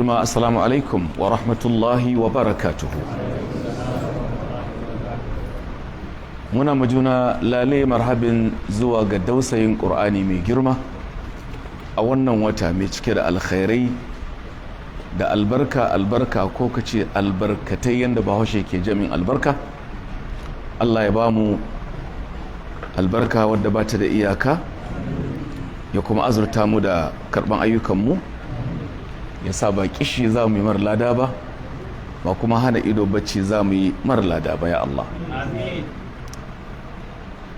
girma, assalamu alaikum wa rahmatullahi wa barakatuhu. Muna majuna lale marhabin zuwa ga dausayin ƙur'ani mai girma a wannan wata mai cike da alkhairai da albarka ko kace albarkatai yanda bahaushe ke jamin albarka. Allah ya ba mu albarka wadda ba ta da iyaka, ya kuma azurta mu da karban ayyukanmu, ya sa ba kishi za mu yi mara lada ba kuma hana ido bacci za mu yi mara lada ba, ya Allah.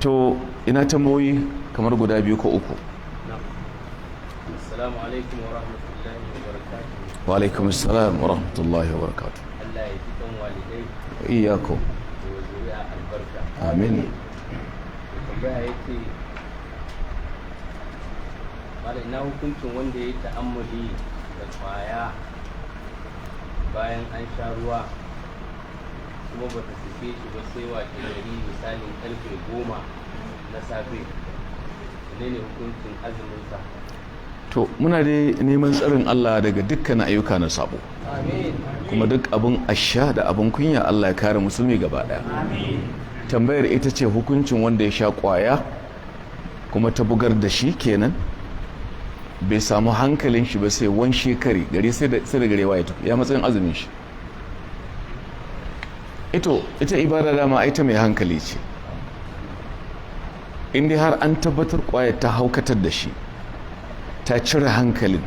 To ina tambayoyi kamar guda biyu ko uku. Assalamu alaikum wa rahmatullahi wa barakatuh. Wa alaikum assalam wa rahmatullahi wa barakatuh. Allah ya ji kan walidai Wa iyyakum. da zuriya albarka. Amin. Tambaya yake mala ina hukuncin wanda ya yi ta'ammuli da kwaya bayan an sha ruwa kuma ba ta sake shi ba sai wace gari misalin karfe 10 na safe, ne hukuncin azuminsa? To muna dai neman tsarin Allah daga dukkan ayyuka na sabo, kuma duk abin asha da abin kunya Allah ya kare musulmi gaba daya. Tambayar ita ce hukuncin wanda ya sha kwaya kuma ta bugar da shi kenan, bai samu hankalin shi ba sai wani shekari gari sai da garewa ya matsayin azumin shi. Ita ibada dama ita mai hankali ce, inda har an tabbatar kwaya ta haukatar da shi, ta cire hankalin,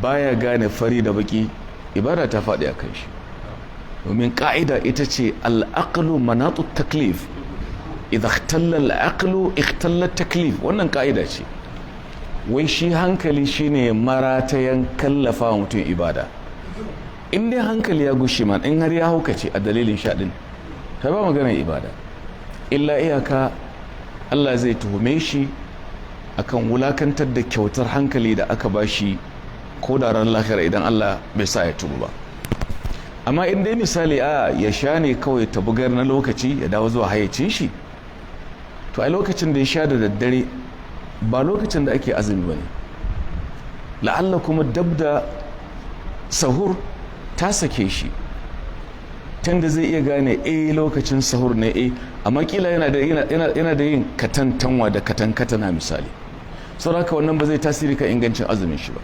baya gane fari da baki, ibada ta faɗi a kan shi. Domin ƙa'ida ita ce al'aqlu manatu taklif, idan ikhtalla al'aqlu ikhtalla taklif. Wannan ƙa'ida ce, wai shi hankali shine maratayan kallafa wa mutum ibada. In dai hankali ya gushi man, in har ya haukace a dalilin shaɗin, ta ba maganar ibada. Illa iyaka Allah zai tuhume shi akan wulakantar da kyautar hankali da aka ba shi ko da ran lahira idan Allah bai sa ya tubu ba. Amma in dai misali ya sha ne kawai ta bugar na lokaci ya dawo zuwa hayyacin shi, to a lokacin da ya sha da daddare ba lokacin da ake azumi ba ne, la'alla kuma dab da sahur ta sake shi, tunda zai iya gane lokacin sahur ne amma kila yana da yin katantanwa da katankatana misali, saboda wannan ba zai tasiri ka ingancin azumin shi ba,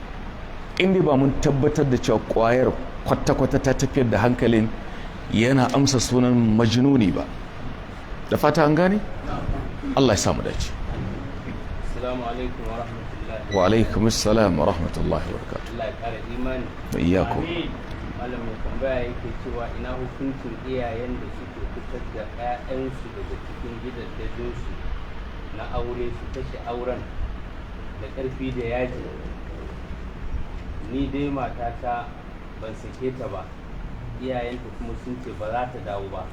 inda ba mun tabbatar da cewa kwayar kwata-kwata ta tafiyar da hankalin yana amsa sunan majnuni ba. Da fata an gane? Allah ya samu dace. Assalamu alaikum wa rahmatullahi Wa alaikum assalam wa rahmatullahi wa barakatuh. Allah ya kare imani. Wa iyyakum. Malam mai tambaya yake cewa ina hukuncin iyayen da suke fitar da 'ya'yansu daga cikin gidajensu na aure su kashe auren da ƙarfi da yaji. Ni dai matata ban sake ta ba, iyayenta kuma sun ce ba za ta dawo ba,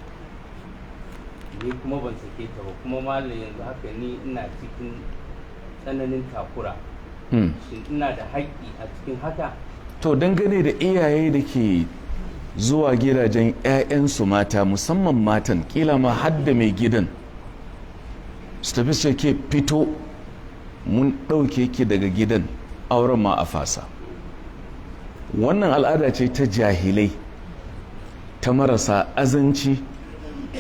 ni kuma ban sake ta ba, kuma malam yanzu haka ni ina cikin tsananin takura. Shin ina da haƙƙi a cikin haka? To dangane da iyaye da ke zuwa gidajen 'ya'yansu mata, musamman matan kila ma hadda mai gidan, su tafi su ke fito mun ɗauke ki daga gidan, auren ma a fasa. Wannan al'ada ce ta jahilai, ta marasa azanci,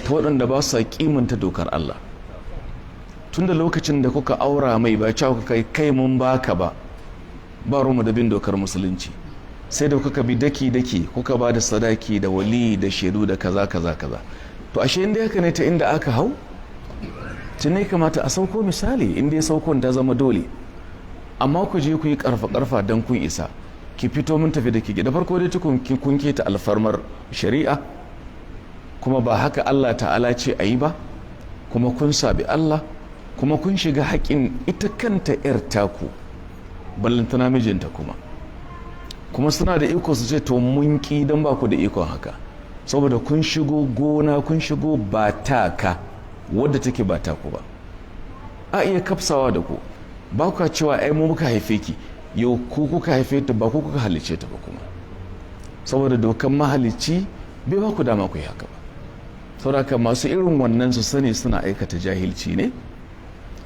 ta waɗanda ba su kimanta dokar Allah. Tun da lokacin da kuka aura mai ba cewa kuka kai mun baka ba rumu da bin dokar musulunci, sai da kuka bi daki-daki kuka ba da sadaki da wali da shaidu da kaza. To ashe inda haka ne ta inda aka hau tunai kamata a sauko misali, inda ya saukon ta zama dole. Amma ku je ku yi karfa don kun isa, ki fito mun tafi da ki da farko dai tukun kun keta alfarmar shari'a, kuma ba haka Allah ta'ala ce a yi ba, kuma kun sabi Allah, kuma kun shiga haƙin ita kanta 'yar taku ballantana mijinta kuma suna da iko su ce to mun ki don ba ku da ikon haka, saboda kun shigo gona, kun shigo ba taka wadda take ba taku ba. A iya kafsawa da ku, ba ku cewa ai mu muka haife ki, yau ku kuka haife ta ba ku kuka halice ta ba, kuma saboda dokan mahalicci bai ba ku dama ku yi haka ba. saboda masu irin wannan su sani suna aikata jahilci ne.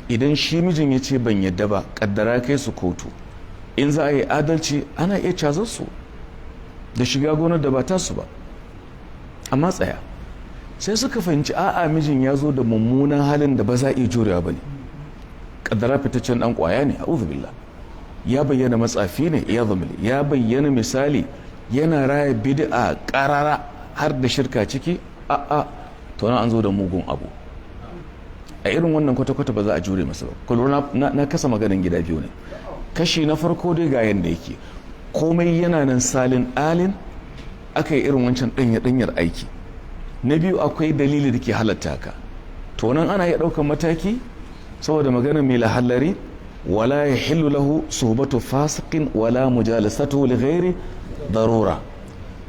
Idan shi mijin ya ce ban yadda ba, kaddara kai su kotu, in za a yi adalci ana iya cazar su, da shiga gonar da ba tasu ba. Amma tsaya, sai suka fahimci a'a mijin ya zo da mummunan halin da ba za a iya jurewa ba ne. Kaddara fitaccen ɗan ƙwaya ne, a'udhu billah. Ya bayyana matsafi ne, ya bayyana misali yana raya bid'a ƙarara har da shirka ciki, a'a to na an zo da mugun abu. A irin wannan kwata-kwata ba za a jure masa ba. Kullum na kasa maganin gida biyu ne. Kashi na farko dai ga yanda yake, komai yana nan salin alin, aka yi irin wancan ɗanyar aiki. Na biyu akwai dalili da ke halatta ka, to nan ana iya ɗaukar mataki saboda magana mai lahallari, wala ya hillu lahu suhbatu fasiqin wala mujalasatu li ghairi darura.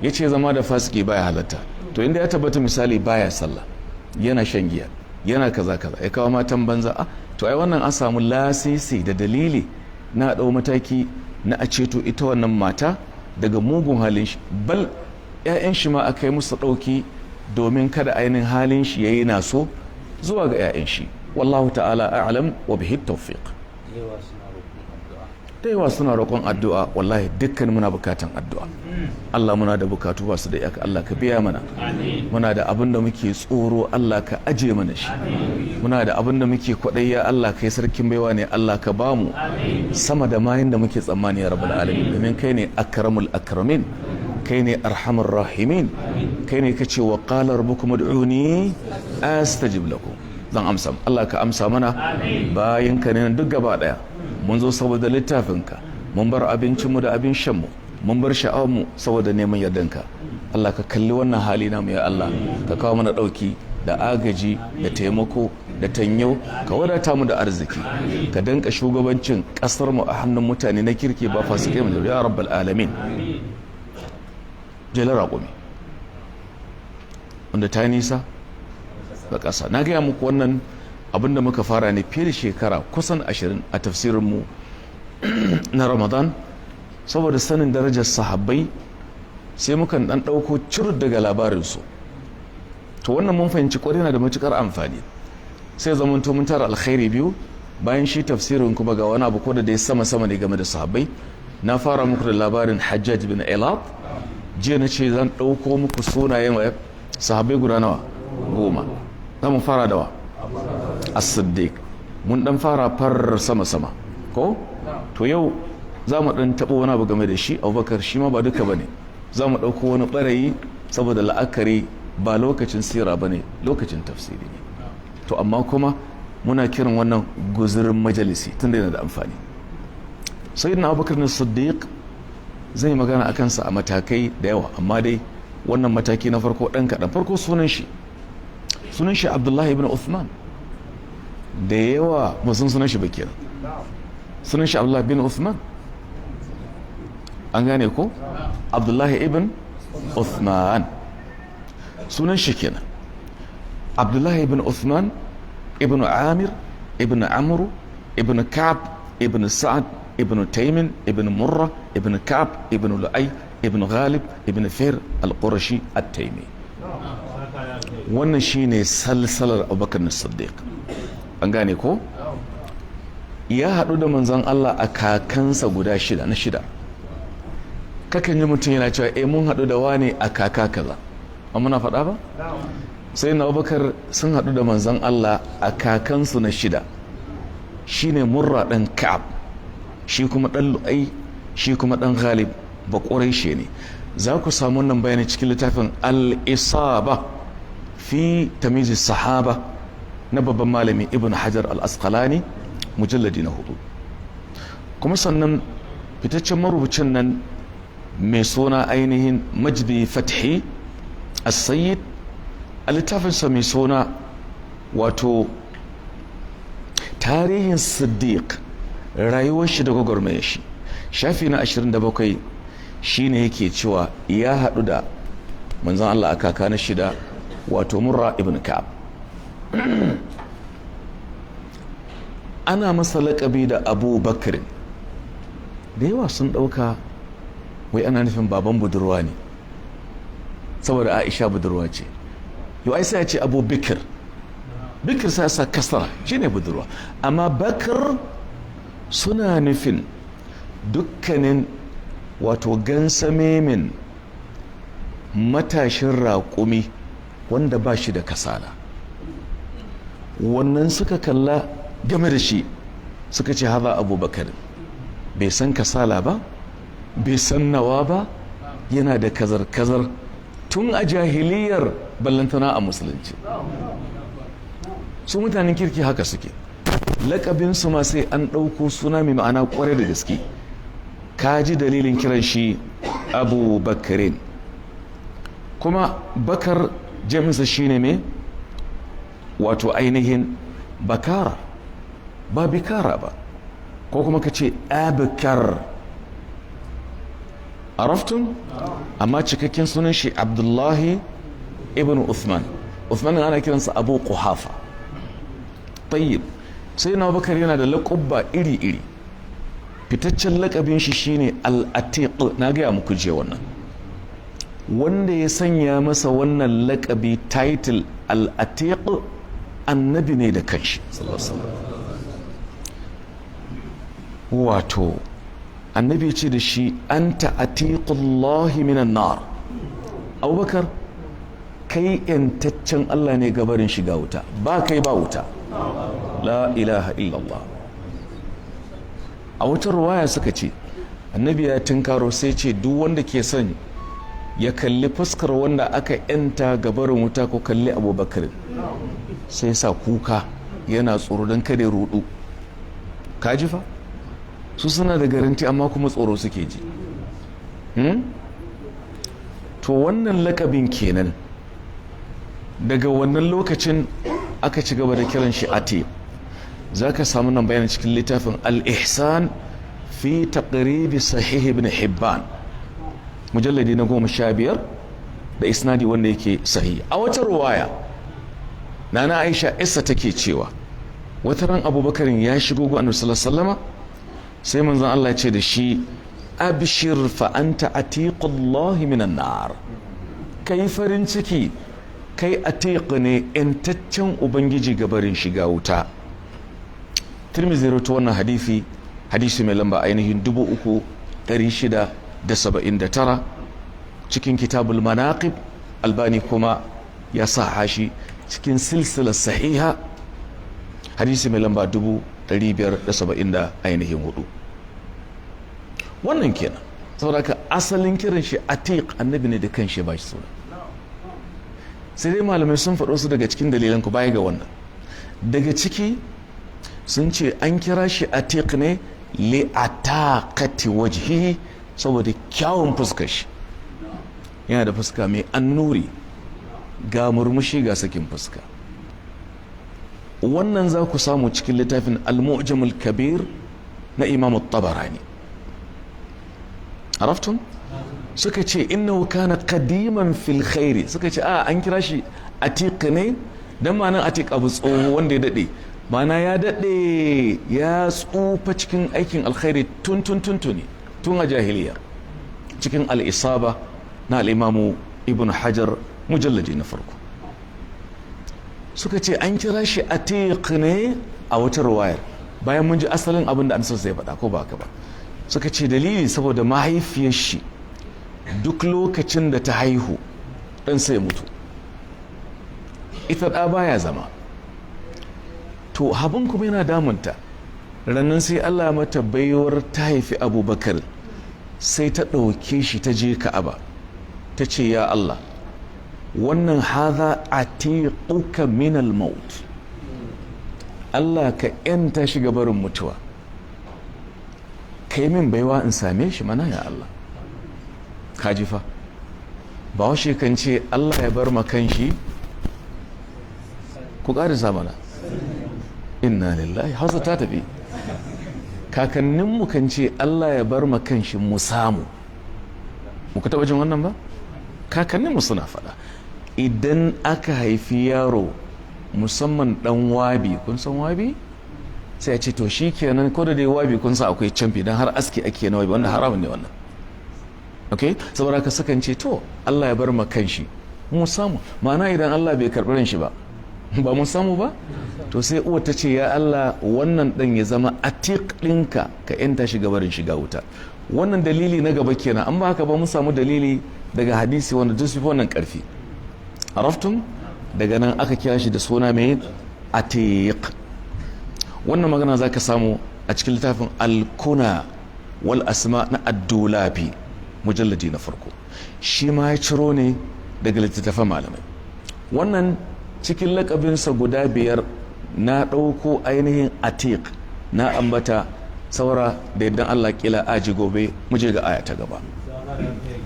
Yace zama da fasiki baya halatta, to inda ya tabbata misali baya sallah, yana shan giya, yana kaza ya kawo matan banza, to ai wannan an samu lasisi da dalili na ɗau mataki na a ceto ita wannan mata daga mugun halin shi, bal 'ya'yan shi ma aka yi musu ɗauki domin kada ainihin halin shi yayi naso zuwa ga 'ya'yan shi. Wallahu ta'ala a'lam wa bihi tawfiq. Da yawa suna roƙon addu'a, wallahi dukkan muna bukatan addu'a. Allah muna da bukatu ba su da iyaka, Allah ka biya mana. Muna da abin da muke tsoro, Allah ka aje mana shi. Muna da abin da muke kwaɗayya, Allah kai sarkin baiwa ne, Allah ka bamu sama da mayin da muke tsammani ya rabbal alamin, domin kai ne akramul akramin, kai ne arhamur rahimin, kai ne kace wa qala rabbukum ud'uni astajib lakum. Zan amsa, Allah ka amsa mana. Bayan ka ne duk gaba daya mun zo saboda littafinka, mun bar abincinmu da abin shanmu, mun bar sha'awarmu saboda neman yardanka. Allah ka kalli wannan hali namu ya Allah, ka kawo mana ɗauki da agaji da taimako da tanyo, ka wadata mu da arziki, ka danka shugabancin ƙasarmu a hannun mutane na kirki ba fasikai mu ya rabbal alamin. Jelar raƙumi wanda ta nisa ga ƙasa, na gaya muku wannan abinda muka fara ne fiye da shekara kusan 20 a tafsirinmu na Ramadan, saboda sanin darajar sahabbai sai mukan dan dauko cir daga labarinsu. To wannan mun fahimci kwarai na da matukar amfani, sai zamanto mun tara alkhairi biyu bayan shi tafsirin, kuma ga wani abu ko da dai sama ne game da sahabbai. Na fara muku da labarin Hajjaj bin Elab, jiya na ce zan dauko muku sunayen sahabbai guda nawa 10. Zamu fara da wa As-Siddiq, mun dan fara farar sama ko to yau za mu dan tabo wani abu game da shi Abubakar, shi ma ba duka bane, za mu dauko wani barayi saboda la'akari ba lokacin sira bane, lokacin tafsiri ne. To amma kuma muna kiran wannan guzurin majalisi tunda yana da amfani. Sayyidina Abubakar As-Siddiq zai magana akan sa a matakai da yawa, amma dai wannan mataki na farko dan kadan. Farko sunan shi Abdullahi ibn Uthman. Da yawa ba sun sunan shi ba kenan. Sunan shi Abdullahi ibn Uthman, an gane ko? Abdullahi ibn Uthman sunan shi kenan. Abdullahi ibn Uthman ibn Amir ibn Amru ibn Ka'b ibn Sa'ad ibn Taymin ibn Murra ibn Ka'b ibn Lu'ay ibn Ghalib ibn Fir al-Qurashi at-Taymi. Wannan shine salsalar Abubakar As-Siddiq, an gane ko? Ya haɗu da manzon Allah a kakansa guda na shida. Kakan yi mutum yana cewa mun haɗu da wane a kaka kaza, amma muna faɗa ba? Sai na Abubakar sun haɗu da manzon Allah a kakansu na shida, shine Murra ɗan Ka'ab, shi kuma ɗan Lu'ai, shi kuma ɗan Ghalib, ba Quraishi ne. Za ku samu wannan bayani cikin littafin Al-Isaba fi Tamyiz Sahaba na babban malami Ibn Hajar Al-Asqalani, mujalladi na 4. Kuma sannan fitaccen marubucin nan mai suna ainihin Majdi Fathi As-Sayyid, a littafinsa mai suna wato tarihin Siddiq, rayuwar shi da gwagwarmayar shi, shafi na 27 shine yake cewa ya haɗu da manzon Allah a kaka na shida, wato Murra ibn Ka'ab. Ana masa laƙabi da Abu Bakr, da yawa sun ɗauka wai ana nufin baban budurwa ne saboda Aisha budurwa ce. Yau ai sai ya ce Abu Bakr, Bakr sai sa kasara shine budurwa, amma Bakr suna nufin dukkanin wato gansamemin matashin raƙumi wanda ba shi da kasala. Wannan suka kalla game da shi suka ce haza abubakar bai san kasala ba, bai san nawa ba, yana da kazar-kazar tun a jahiliyar ballantana a musulunci. Su mutanen kirki haka suke, laƙabinsu ma sai an ɗauko suna mai ma'ana ƙwarai da gaske. Ka ji dalilin kiran shi abu bakarin. Kuma bakar jami'insa shi ne mai wato ainihin bakara, ba bikara ba, ko kuma ka ce abikar. Araftun? Amma cikakken sunan shi Abdullahi ibn Uthman. Uthman ana kiransa Abu Quhafa. Tayyib, sai na bakar yana da laƙubba iri-iri. Fitaccen laƙabin shi shine al-atiq, na gaya muku je wannan. Wanda ya sanya masa wannan laƙabi title al-atiq annabi ne da kanshi. Wato annabi ce da shi anta atiqullahi minan nar. Abubakar kai yantaccen Allah ne gabarin shiga wuta, ba kai ba wuta. La ilaha illallah. A wata ruwaya suka ce annabi ya tinkaro sai ce duk wanda ke son ya kalli fuskar wanda aka yanta gabarin wuta ko kalli Abubakar, sai sa kuka yana tsoro don kada rudu. Kaji fa su suna da garanti amma kuma tsoro suke ji. To wannan lakabin kenan. Daga wannan lokacin aka ci gaba da kiran shi Atiq. Za ka samu nan bayanin cikin littafin al-ihsan fi taqrib sahih ibn hibban mujalladi na 15 da isnadi wanda yake sahihi. A wata ruwaya nana Aisha isa take cewa wata ran Abubakarin ya shigo ga Annabi sallallahu alaihi wasallama, sai manzon Allah ya ce da shi abshir fa anta atiqullahi minan nar. Kai farin ciki, kai atiq ne yantaccen ubangiji gabarin shiga wuta. Tirmidhi rawaito wannan hadisi mai lamba ainihin 3679 cikin kitabul manaqib. Albani kuma ya sa shi cikin silsilar sahiha hadisi mai lamba 570 ainihin 4. Wannan kenan. Saboda ka asalin kiran shi atiq annabi ne da kanshi ba shi suna. Sai dai malamai sun faɗo su daga cikin dalilan ku baya ga wannan. Daga ciki sun ce an kira shi atiq ne li ataqati wajhihi, saboda kyawun fuskar shi. Yana da fuska mai annuri, ga murmushi ga sakin fuska. Wannan za ku samu cikin littafin al-mu'jam al-kabir na Imam at-Tabarani. Araftun? Suka ce innahu kana qadiman fil khairi. Suka ce an kira shi atiq ne dan ma'anar atiq abu tsoho wanda ya dade. Mana ya dade ya tsufa cikin aikin alkhairi tun a jahiliya. Cikin al-isaba na al-Imam Ibn Hajar mujalladi na farko. Suka ce an kira shi atiq ne a wata ruwayar bayan mun ji asalin abin da Annabi zai faɗa ko ba haka ba. Suka ce dalili saboda mahaifiyar shi duk lokacin da ta haihu ɗan sai mutu, ita ɗa baya zama. To habin kuma yana damunta. Rannan sai Allah mata baiwar ta haifi Abubakar, sai ta ɗauke shi ta je Ka'aba ta ce ya Allah, wannan haza atiquka min al-maut. Allah ka yanta shi gabarin mutuwa, kai min baiwa in same shi mana ya Allah. Kaji fa ba washe kan ce Allah ya bar makan shi, ku ƙarisa mana. Inna lillahi, hausa ta tafi. Kakanninmu kan ce Allah ya bar makan shi mu samu. Muka taɓa jin wannan ba? Kakanninmu suna faɗa idan aka haifi yaro musamman ɗan wabi, kun san wabi? Sai a ce to shi kenan, ko da dai wabi kun san akwai camfi don har aski ake na wabi, wanda haramun ne wannan. Ok, saboda ka sukan ce to Allah ya bar makan shi mu samu. Ma'ana idan Allah bai karɓi ran shi ba mu samu ba. To sai uwa ta ce ya Allah, wannan ɗan ya zama atiq ɗinka, ka yanta shi gabarin shiga wuta. Wannan dalili na gaba kenan. An ba haka ba mun samu dalili daga hadisi wanda duk su fi wannan karfi araftun daga nan aka kira shi da suna mai atiq. wannan magana zaka samu a cikin littafin al-kuna wal asma na ad-dulabi mujalladi na farko, shi ma ya ciro ne daga littattafan malamai. wannan cikin lakabinsa guda 5 na ɗauko ainihin atiq na ambata, saura da yadda Allah kila aji gobe mu je ga aya ta gaba.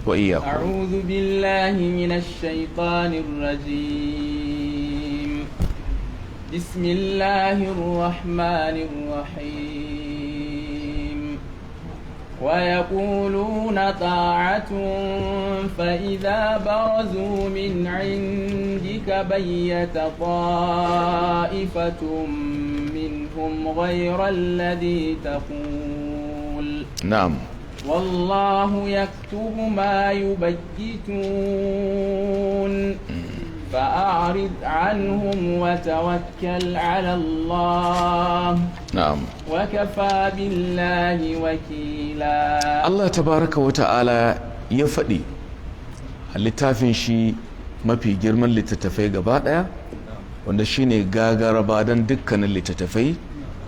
wa iyyakum a'udhu billahi minash shaitanir rajim. bismillahir rahmanir rahim. wa yaquluna ta'atun fa idza barazu min 'indika bayyata ta'ifatun minhum ghayra alladhi taqul. na'am. والله يكتب ما يبيتون فأعرض عنهم وتوكل على الله نعم وكفى بالله وكيلا. الله تبارك وتعالى يفدي littafin shi mafi girman littattafai gaba daya, wanda shine gagara badan dukkanin littattafai,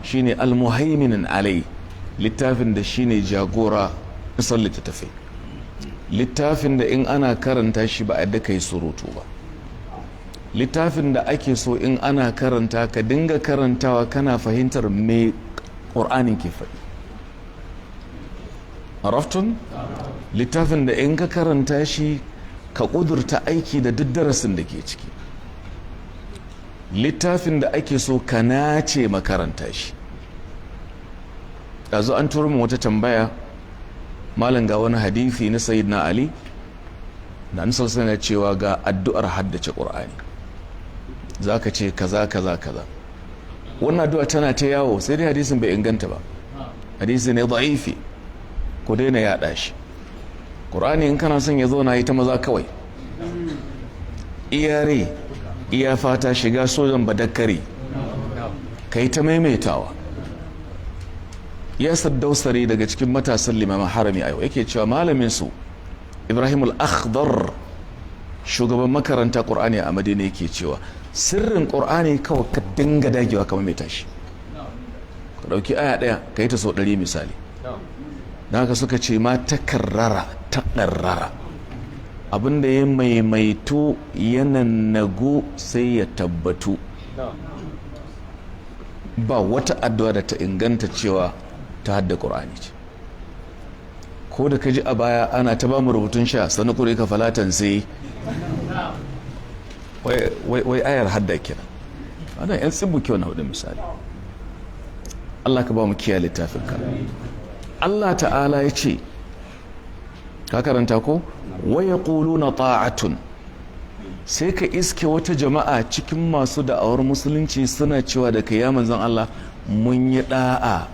shine al-muhaiminin alai, littafin da shine jagora isar littattafai, littafin da in ana karanta shi ba a yadda kai surutu ba, littafin da ake so in ana karanta ka dinga karantawa kana fahimtar me ƙur'anin ke faɗi. araftun littafin da in ka karanta shi ka ƙudurta aiki da duk darasin da ke ciki, littafin da ake so ka nace makaranta shi. ɗazu an turo min wata tambaya, malam ga wani hadithi na sayyidina Ali da an salsana cewa ga addu'ar haddace ƙur'ani, za ka ce kaza kaza kaza. wannan addu'a tana ta yawo, sai dai hadisin bai inganta ba, hadisi ne da'ifi, ku daina yaɗa shi. ƙur'ani in kana son ya zo na yi ta maza kawai, iyare iya fata shiga sojan badakkari, ka yi ta maimaitawa. ya saddausari daga cikin matasan limaman harami a yau yake cewa malamin su Ibrahim al-Akhdar, shugaban makaranta Qur'ani a Madina, yake cewa sirrin Qur'ani kawai ka dinga dagewa kamar mai tashi, ka dauki aya daya ka yi ta so 100 misali. dan haka suka ce ma takarrara abinda ya maimaito yana nagu sai ya tabbatu. ba wata addu'a da ta inganta cewa ta hadda ƙur'ani ce. ko da ka ji a baya ana ta ba mu rubutun sha sani kure ka falatan sai wai ayar hadda kenan. ana yan tsibu kyau na hudu misali. Allah ka ba mu kiyaye littafin ka. Allah ta'ala ya ce, ka karanta ko wa yaquluna ta'atun, sai ka iske wata jama'a cikin masu da'awar musulunci suna cewa da kai ya manzon Allah mun yi da'a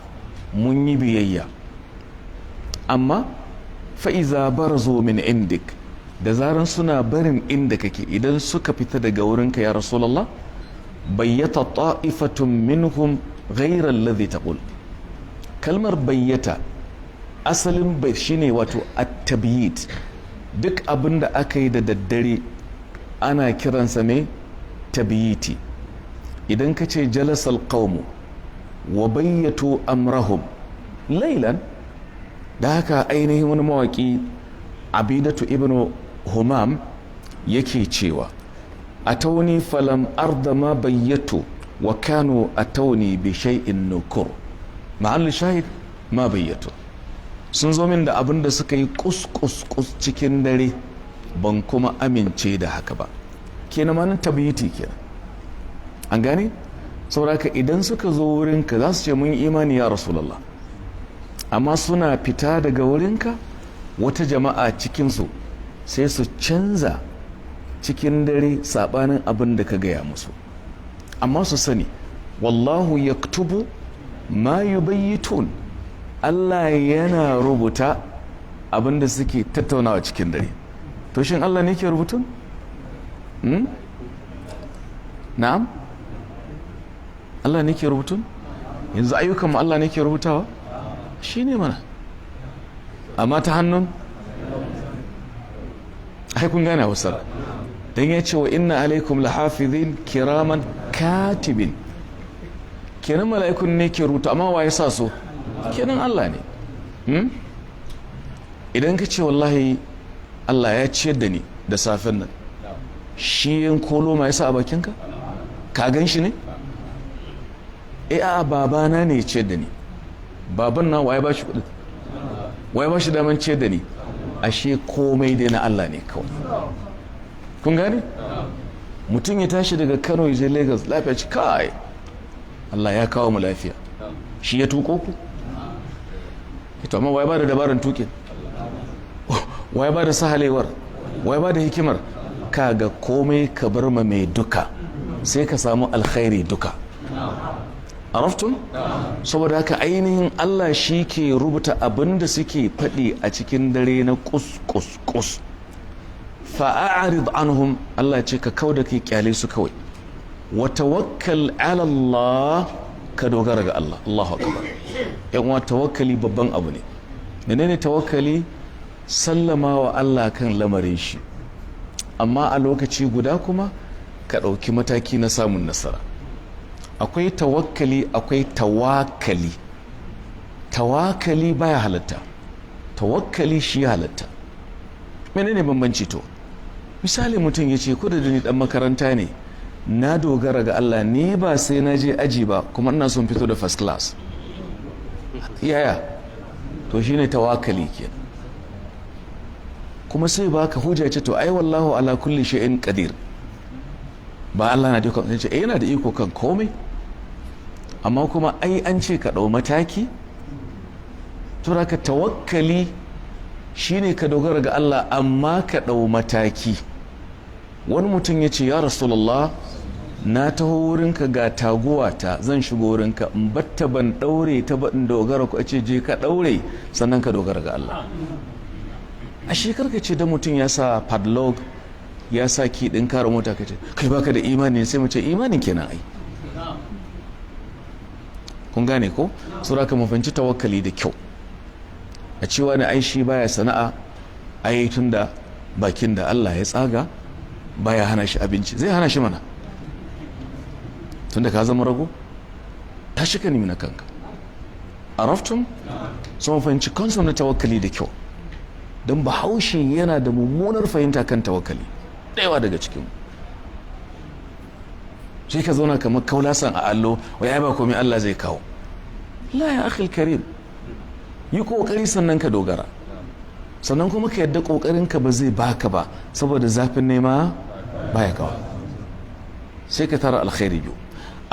mun yi biyayya, amma fa'iza barzo min indik, da zaran suna barin inda kake, idan suka fita daga wurinka ya Rasulullah, bayyata ta'ifatun minhum ghayra alladhi taqul. kalmar bayyata asalin bai shine wato at-tabyit, duk abinda aka yi da daddare ana kiransa mai tabyiti. idan ka ce jalasal qawmu wa bayyatu amrahum laylan, da haka ainihin wani mawaki Abidatu ibnu Humam yake cewa atawni falam arda ma bayyatu wa kanu atawni bi shay'in nukur. ma'al shahid ma bayyatu, sun zo min da abin da suka yi kus cikin dare, ban kuma amince da haka ba. kenan ma nan tabyiti kenan, an gane. saboda idan suka zo wurinka za su ce mun imani ya Rasulullah, amma suna fita daga wurinka wata jama'a cikinsu sai su canza cikin dare sabanin abin da ka gaya musu. amma su sani wallahu yaktubu ma yubayyitun, Allah yana rubuta abin da suke tattaunawa cikin dare. to shin Allah ne ke rubutun? na'am, Allah ne ke rubutun? yanzu ayyukanmu Allah ne ke rubutawa? shi ne mana, amma ta hannun ai kun gane Hausa dan ya ce wa inna alaikum lahafizin kiraman katibin kenan mala'ikun ne ke rubuta amma waye sa so kenan Allah ne idan ka ce wallahi Allah ya ciyar da ni da safen nan shi yin kolo ma yasa a bakinka ka gan shi ne a babana ne ya ciyar da ni baban na waye ba shi kudi waye ba shi daman ciyar da ni ashe komai dai na Allah ne kawai kun gane mutum ya tashi daga Kano ya je Lagos lafiya ci kai Allah ya kawo mu lafiya shi ya tuko ku ito amma waye ba da dabaran tukin waye ba da sahalewar waye ba da hikimar kaga komai ka bar ma mai duka sai ka samu alkhairi duka araftun saboda haka ainihin Allah shi ke rubuta abinda suke faɗi a cikin dare na kus fa'arid anhum Allah ce ka kauda kai kyale su kawai wa tawakkal ala Allah ka dogara ga Allah Allahu akbar yan wa tawakkali babban abu ne menene tawakkali sallama wa Allah kan lamarin shi amma a lokaci guda kuma ka ɗauki mataki na samun nasara akwai tawakkali akwai tawakali baya halatta tawakkali shi halatta menene bambanci to misali mutum ya ce ko da ni dan makaranta ne na dogara ga Allah ni ba sai na je aji ba kuma ina son fito da first class yaya to shine tawakkali kenan kuma sai baka hujja ce to ai wallahu ala kulli shay'in qadir ba Allah na da iko kan ce yana da iko kan komai amma kuma ai an ce ka dau mataki to raka tawakkali shine ka dogara ga Allah amma ka dau mataki wani mutum ya ce ya rasulullah na taho wurinka ga taguwata zan shigo wurinka in batta ban daure ta ba in dogara ku ce je ka daure sannan ka dogara ga Allah a shekarka ce da mutum ya sa padlock ya sa ki din kare mota ka ce kai baka da imani sai mu ce imanin kenan ai kun gane ko sura ka mafanci tawakkali da kyau a cewa ne ai shi baya sana'a ai tunda bakin da Allah ya tsaga baya hana shi abinci zai hana shi mana tunda ka zama rago ta shi ka nemi na kanka araftum so mafanci concept na tawakkali da kyau don bahaushe yana da mummunar fahimta kan tawakkali ɗaya daga cikin sai ka zauna kamar kaulasan a allo wai ai ba komai Allah zai kawo la ya akhil karim yi kokari sannan ka dogara sannan kuma ka yadda kokarin ka ba zai baka ba saboda zafin nema baya kawo sai ka tara alkhairi biyu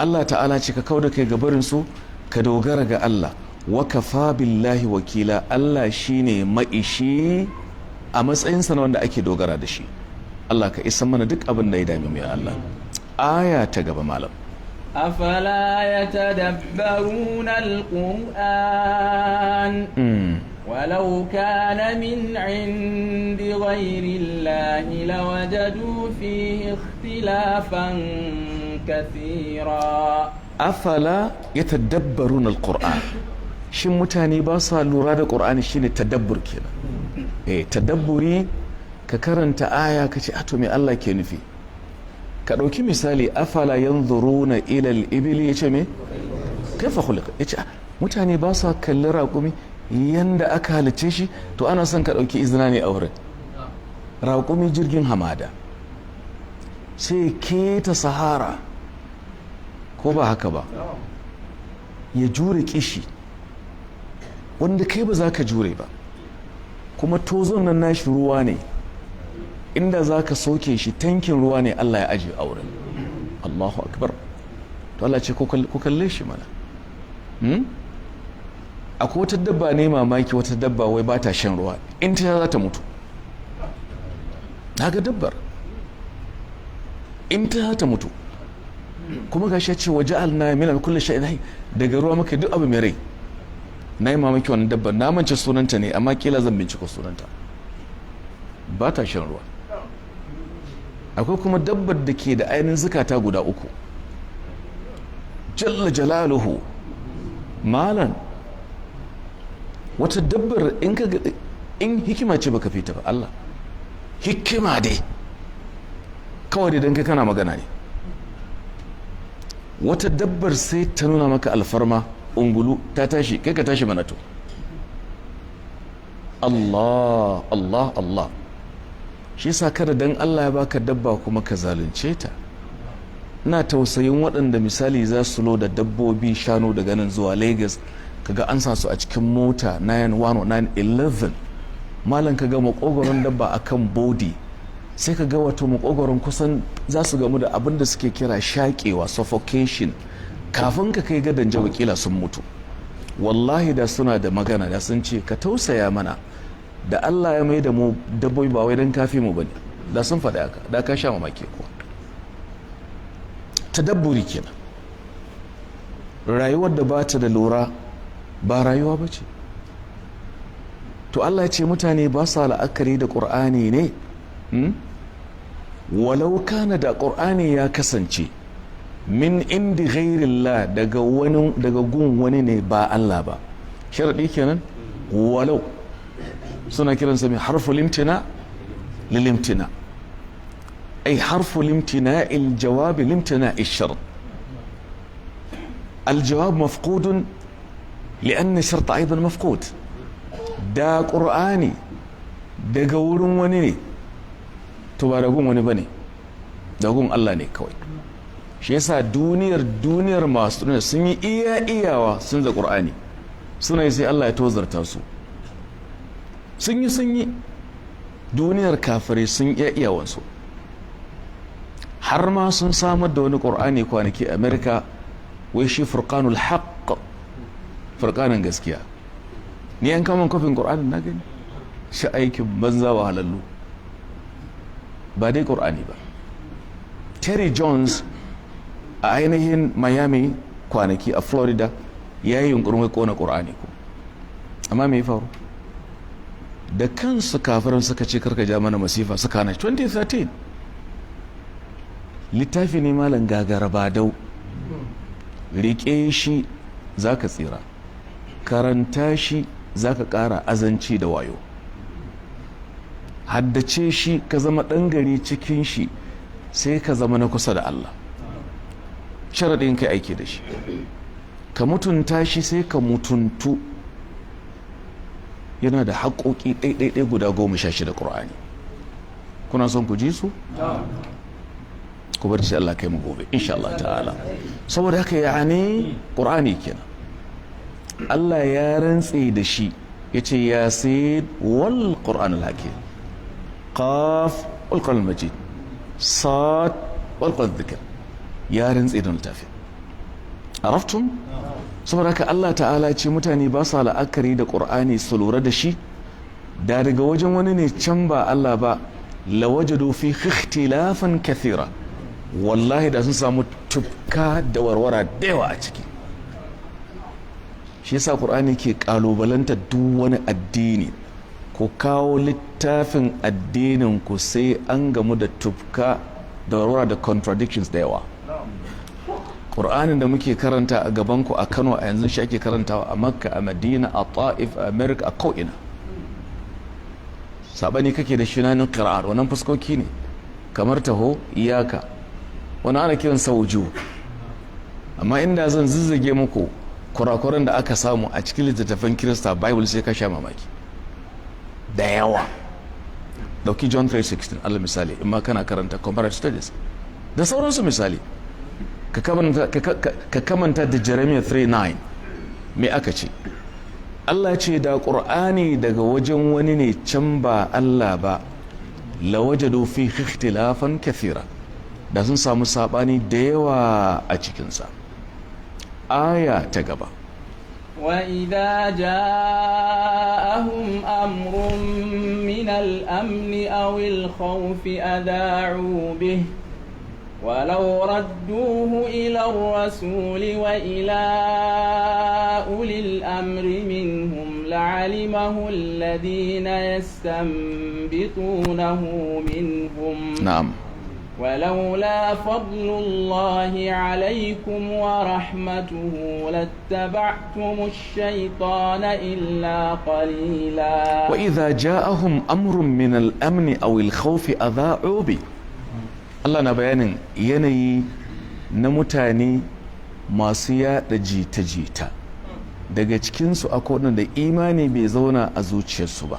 Allah ta'ala ce ka kauda kai gabarin su ka dogara ga Allah wa kafa billahi wakila Allah shine maishi a matsayinsa na wanda ake dogara da shi Allah ka isa mana duk abin da ya dame mu ya Allah aya ta gaba malam afala yatadabbaruna alquran walau kana min indi ghayri allahi lawajadu fihi ikhtilafan kathira afala yatadabbaruna alquran shin mutane ba sa lura da qur'ani shine tadabbur kenan tadabburi ka karanta aya ka ce to me Allah ke nufi ka ɗauki misali afala yanzuruna ila al-ibli yace me kaifa khuliqa yace mutane ba sa kalli raƙumi yanda aka halice shi to ana son ka ɗauki izina ne a wurin raƙumi jirgin hamada sai keta sahara ko ba haka ba ya jure kishi wanda kai ba za ka jure ba kuma tozon nan nashi ruwa ne inda za ka soke shi tankin ruwa ne Allah ya ajiye a wurin Allahu akbar to Allah ce ku kalle shi mana akwai wata dabba ne mamaki wata dabba wai ba ta shan ruwa in ta za ta mutu na ga dabbar in ta za ta mutu kuma ga shi ce waje alna mina kulle sha'in daga ruwa maka duk abu mai rai na yi mamaki wannan dabbar na mance sunanta ne amma kila zan binciko sunanta ba ta shan ruwa akwai kuma dabbar da ke da ainihin zukata guda uku jalla jalaluhu malan wata dabbar in hikima ce baka fita ba Allah hikima dai kawai idan kai kana magana ne. Wata dabbar sai ta nuna maka alfarma, ungulu ta tashi, kai ka tashi mana to. Allah Allah Allah. Shi yasa kada dan Allah ya baka dabba kuma ka zalunce ta. Ina tausayin waɗanda misali za su loda dabbobi shanu daga nan zuwa Lagos, kaga an sa su a cikin mota 911 malam kaga makogoron dabba akan body, sai kaga wato makogoron kusan za su gamu da abin da suke kira shaƙewa, suffocation, kafin ka kai gadan wakila sun mutu. Wallahi da suna da magana da sun ce ka tausaya mana, da Allah ya mai da mu dabbobi ba wai dan kafi mu bane, da sun faɗi haka, da ka sha mamaki ko. Tadabburi kenan. Rayuwar da bata da lura ba rayuwa bace. To Allah ya ce mutane ba sa la'akari da Qur'ani ne, walau kana da Qur'ani ya kasance min indi ghairillah daga gun wani ne ba Allah ba. Sharadi kenan walau suna kiransa mai harful imtina lil imtina, ay harful imtina al jawab lil imtina al shart. الجواب مفقود لأن الشرط أيضا مفقود. دا قرآني دا قولون ونيني تبارقون ونبني دا قوم الله نيكوي. شيسا دونير ماسترون سني إياوا سنز قرآني سنة يسي الله يتوزر تاسو سني دونير كافري سني إياوا سو حرما سن سامد دون قرآني كوانكي أمريكا ويشي فرقان الحق فرقان gaskiya. Ni an kama kofin Qur'ani na gani shi aikin banza wa halallu ba dai Qur'ani ba. Terry Jones a ainihin Miami kwanaki a Florida ya yi yunkurin wai kona Qur'ani ko, amma me ya faru da kansu kafirin suka ce karka ja mana masifa suka na 2013. Littafi ne malam gagara ba dau, riƙe shi za ka tsira, karanta shi za ka ƙara azanci da wayo, haddace shi ka zama ɗan gari cikin shi sai ka zama na kusa da Allah. Sharaɗin kai aiki da shi, ka mutunta shi sai ka mutuntu. Yana da haƙoƙi ɗaiɗaiɗai guda 16 Ƙur'ani. Kuna son ku ji su? ku bar shi Allah kai mu gobe insha Allah ta'ala. Saboda haka yani Qur'ani kenan Allah ya rantse da shi yace yasin wal Qur'an al hakim, qaf wal Qur'an al majid, sad wal Qur'an dhikr, ya rantse da littafi. Araftum? Saboda haka Allah ta'ala ce mutane ba sa la'akari da Qur'ani su lura da shi, da daga wajen wani ne can ba Allah ba lawajadu fi ikhtilafan kathira, wallahi da sun samu tufka da warwara da yawa a ciki. Shi yasa Qur'ani ke kalubalanta duk wani addini, ku kawo littafin addinin ku sai an gamu da tufka da warwara da contradictions da yawa. Qur'anin da muke karanta a gaban ku a Kano a yanzu shi ake karantawa a Makka, a Madina, a Ta'if, a America, a ko'ina. Sabani kake da shinanin qira'at, wannan fuskoki ne kamar taho iyaka, wani ana kiran sauju. Amma inda zan zizzage muku kurakuran da aka samu a cikin littattafan Kirista Bible sai ka sha mamaki da yawa. Dauki John 3:16 Allah misali, in ma kana karanta comparative studies da sauransu misali, ka kamanta da Jeremiah 3:9 me aka ce? Allah ce da Qur'ani daga wajen wani ne can ba Allah ba lawajadu fi ikhtilafan kathira, da sun samu sabani da yawa a cikinsa. Aya ta gaba. وإذا جاءهم أمر من الأمن أو الخوف أذاعوا به ولو ردوه إلى الرسول وإلى أولي الأمر منهم لعلمه الذين يستنبطونه منهم. نعم. ولولا فضل الله عليكم ورحمته لاتبعتم الشيطان إلا قليلا وإذا جاءهم أمر من الأمن أو الخوف أذاعوا به Allah na bayanin yanayi na mutane masu yaɗa jita-jita daga cikinsu akwai waɗanda imani bai zauna a zuciyarsu ba.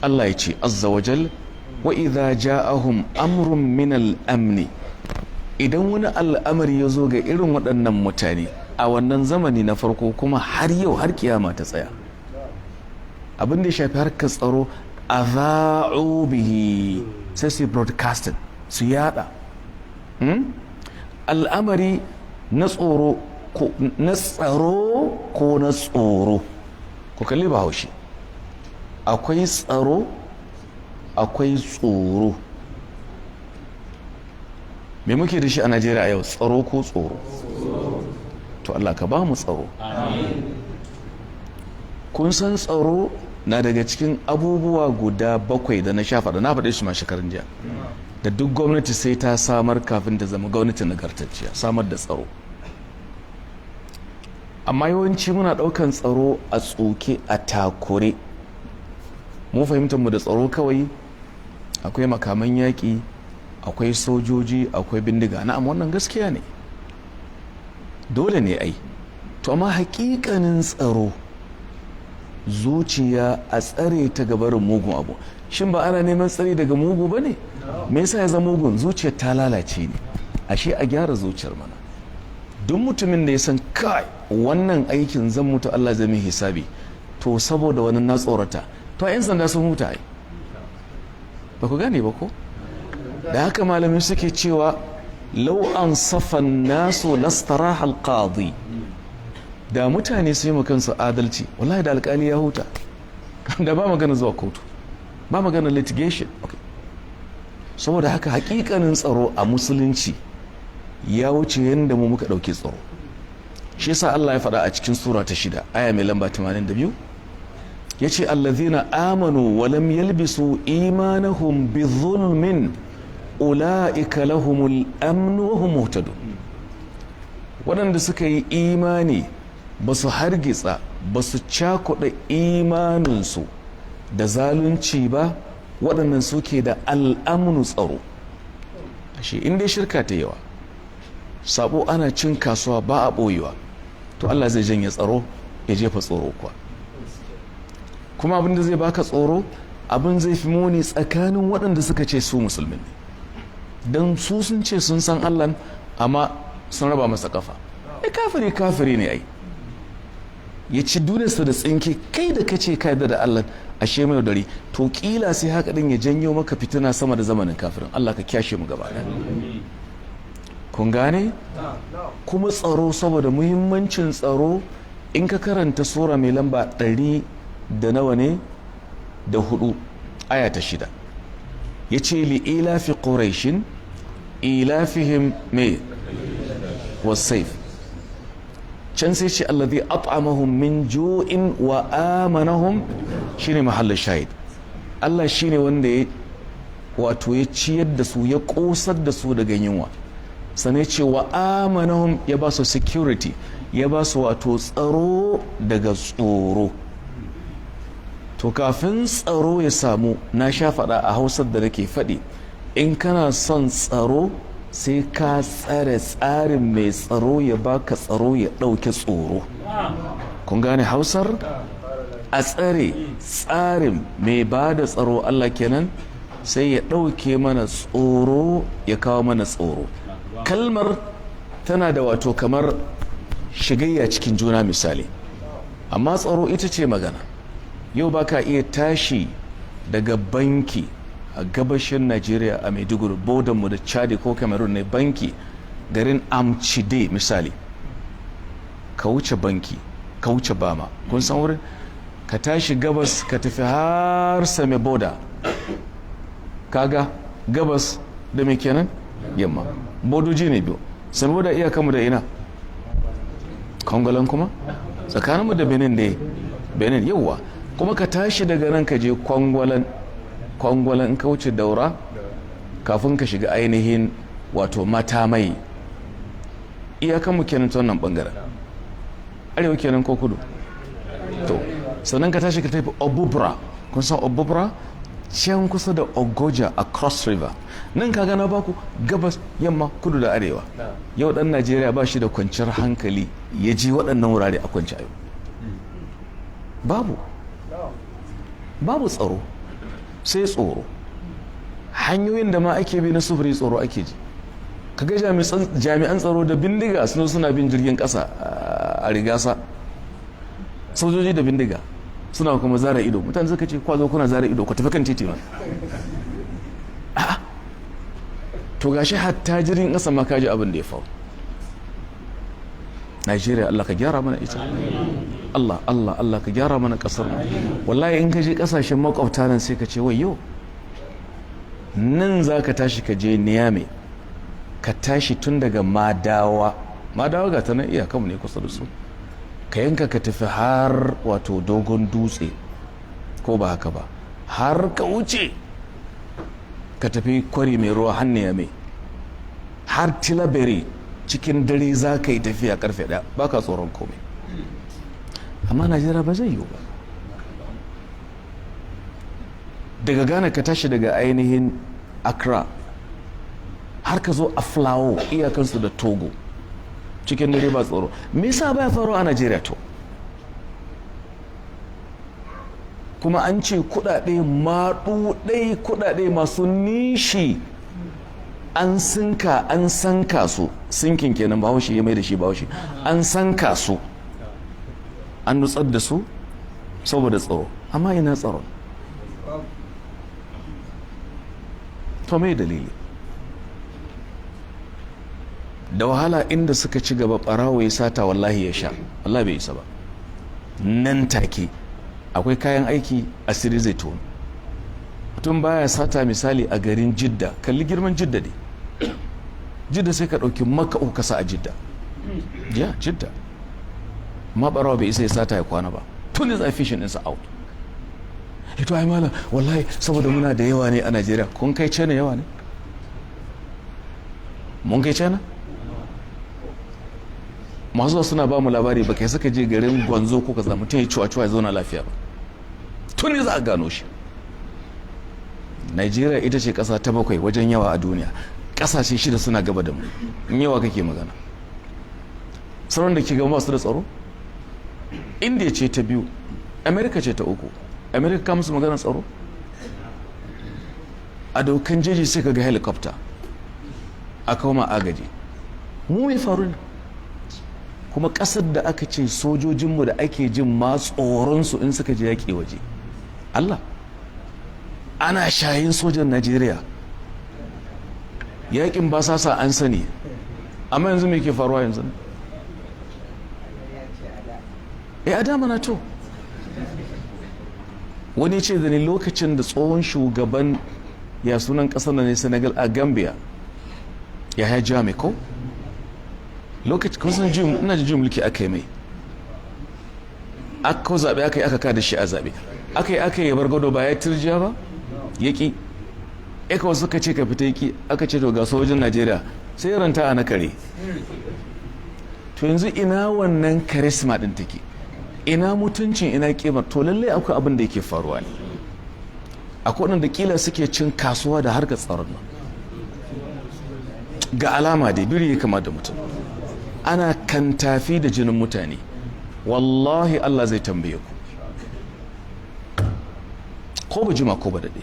Allah ya ce azza wajal wa idha ja'ahum amrun min al-amni, idan wani al'amari ya zo ga irin waɗannan mutane a wannan zamani na farko kuma har yau har kiyama ta tsaya, abin da ya shafi harkar tsaro adha'u bihi, sai su broadcasting su yada al'amari na tsoro ko na tsoro ku kalli Bahaushe, akwai tsaro akwai tsoro. me muke da shi a Najeriya a yau, tsaro ko tsoro? To Allah ka ba mu tsaro. Kun san tsaro na daga cikin abubuwa guda 7 da na shafa da na faɗe shi ma shekarun jiya da duk gwamnati sai ta samar kafin ta zama gwamnati nagartacciya, samar da tsaro. Amma yawanci muna ɗaukan tsaro a tsoke a takure. Mu fahimtar mu da tsaro kawai akwai makaman yaƙi, akwai sojoji, akwai bindiga. Na'am, wannan gaskiya ne, dole ne ai. To amma hakikanin tsaro, zuciya a tsare ta gabarin mugun abu. Shin ba ana neman tsari daga mugu ba ne? Me yasa ya zama mugun? Zuciyar ta lalace ne. Ashe a gyara zuciyar mana. Duk mutumin da ya san kai wannan aikin zan mutu Allah zai mai hisabi, to saboda wani na tsorata, to 'yan sanda sun huta ai. Ba ku gane ba ko? Da haka malamai suke cewa law an safan nasu lastaraha alqadi, da mutane su yi kansu adalci wallahi da alƙali ya huta, da ba magana zuwa kotu, ba magana litigation. Saboda haka hakikanin tsaro a musulunci ya wuce yadda mu muka ɗauki tsaro. Shi yasa Allah ya faɗa a cikin sura ta 6 aya mai lamba 82 yace allazina amanu wa lam yalbisu imanahum bizulmin ulaika lahumul amnu wa hum muhtadun. Waɗanda suka yi imani ba su hargitsa ba su cakuɗa imaninsu da zalunci ba, waɗannan suke da al'amnu tsaro. Ashe inda shirka ta yawa, sabo ana cin kasuwa ba a ɓoyewa, to Allah zai janye tsaro ya jefa tsoro kuwa. Kuma abin da zai baka tsoro, abin zai fi muni tsakanin waɗanda suka ce su musulmi ne, don su sun ce sun san Allah amma sun raba masa kafa. Kafiri ne ai, ya ci duniyarsa da tsinke, kai da kace ka yarda da Allah ashe mai dare, to kila sai haka din ya janyo maka fitina sama da zamanin kafirin. Allah ka kyashe mu gaba ɗaya. Kun gane? Kuma tsaro, saboda muhimmancin tsaro, in ka karanta sura mai lamba 100 da nawa ne da 4 aya ta 6 yace li ilafi quraishin ilafihim me wasayf, can sai ce alladhi at'amahum min ju'in wa amanahum, shine mahallin shahid. Allah shine wanda ya wato ya ciyar da su, ya kosar da su daga yunwa, sannan ce wa amanahum, ya ba su security, ya ba su wato tsaro daga tsoro. To kafin tsaro ya samu, na sha faɗa a Hausar da nake faɗi, in kana son tsaro sai ka tsare tsarin mai tsaro ya baka tsaro ya ɗauke tsoro. Kun gane Hausar? A tsare tsarin mai ba da tsaro, Allah kenan, sai ya ɗauke mana tsoro ya kawo mana tsoro. Kalmar tana da wato kamar shigayya cikin juna misali, amma tsaro ita ce magana. Yau baka iya tashi daga banki a gabashin Najeriya a Maiduguri, bodanmu da Chadi ko Cameroon ne, banki garin Amchide misali, ka wuce banki, ka wuce Bama, kun san wurin, ka tashi gabas ka tafi har Same boda, kaga gabas da me kenan yamma, bodoji ne biyu. Same boda iyakanmu da ina Kongolan, kuma tsakaninmu da Benin ne, Benin yawa. Kuma ka tashi daga nan ka je Kwangwalan, ka wuce Daura, kafin ka shiga ainihin wato mata mai. Iyakan mu kenan ta wannan bangaren. Arewa kenan ko kudu? To sannan ka tashi ka tafi Obubra. Kun san Obubra? Can kusa da Ogoja a Cross River. Nan ka gana baku gabas, yamma, kudu da arewa. Yau dan Najeriya ba shi da kwanciyar hankali ya ji waɗannan wurare a kwanci yau. Babu tsaro, sai tsoro. Hanyoyin da ma ake bi na sufuri tsoro ake ji. Kaga jami'an tsaro da bindiga suna bin jirgin ƙasa a Rigasa. Sojoji da bindiga suna kuma zara ido. Mutane suka ce kwazo kuna zara ido ku tafi kan titi ma. A'a, to gashi hatta jirgin ƙasa ma kaji abin da ya faru. Najeriya Allah ka gyara mana ita. Allah ka gyara mana ƙasar mu. Wallahi in ka je ƙasashen makwabta nan sai ka ce wayyo, nan za ka tashi ka je Niamey, ka tashi tun daga Madawa ga ta nan iyakanmu ne kusa da su, ka yanka ka tafi har wato Dogon Dutse, ko ba haka ba, har ka wuce ka tafi Kwari mai ruwa har Niamey, har Tilaberi. Cikin dare za ka yi tafiya karfe 1 ba ka tsoron komai. Amma Najeriya ba zai yiwu ba. Daga Ghana ka tashi daga ainihin Accra har ka zo a Flawo, iyakansu da Togo, cikin dare ba tsoro. Me yasa baya faruwa a Najeriya to? Kuma an ce kuɗaɗe masu nishi an sanka su, sinkin kenan bahaushe ya mai da shi bahaushe, an sanka su, an nutsar da su saboda tsaro. Amma ina tsaron? To mai dalili? Da wahala inda suka ci gaba ɓarawo ya sata wallahi ya sha, wallahi bai isa ba. Nan take akwai kayan aiki, asiri zai tono. Mutum baya sata misali a garin Jidda, kalli girman Jidda ne. Jidda sai ka ɗauki Makka uku kasa a Jidda. Ya Jidda. Ma ɓarawa bai isa ya sata ya kwana ba. Tun is fishing ɗinsa out. Ito ai malam wallahi saboda muna da yawa ne a Najeriya. Kun kai China yawa ne? Mun kai China? Masu suna ba mu labari ba kai suka je garin Gwanzo ko kaza mutum ya cuwa ya zauna lafiya ba. Tun za a gano shi. Najeriya ita ce ƙasa ta 7 wajen yawa a duniya. Ƙasashe 6 suna gaba da mu. In yawa kake magana. Sauran da ke gaba masu da tsaro? India ce ta 2, America ce ta 3. America ka musu maganar tsaro? A dokan jeji sai ka ga helicopter. A kawo ma agaji. Mu mai faru ne. Kuma ƙasar da aka ce sojojinmu da ake jin ma tsoronsu in suka je yaƙi waje. Allah. Ana shayin sojan Najeriya. Yaƙin ba sa an sani. Amma yanzu me ke faruwa yanzu? A dama na to. Wani ce da ni lokacin da tsohon shugaban ya sunan ƙasar na ne Senegal a Gambia, Yahya Jammeh ko? Lokacin kun san ina jin mulki aka yi mai. Aka zaɓe aka kada shi a zaɓe. Aka yi bar gado ba ya turjiya ba? Yaki eka wasu suka ce ka fita yaki, aka ce to ga sojin Najeriya sai ranta a na kare. To yanzu ina wannan karisma din take, ina mutuncin, ina kimar? To lallai akwai abin da yake faruwa ne. Akwai wanda kila suke cin kasuwa da harkar tsaron nan. Ga alama da biri ya kama da mutum, ana kantafi da jinin mutane. Wallahi Allah zai tambaye ku, ko ba jima ko ba daɗe.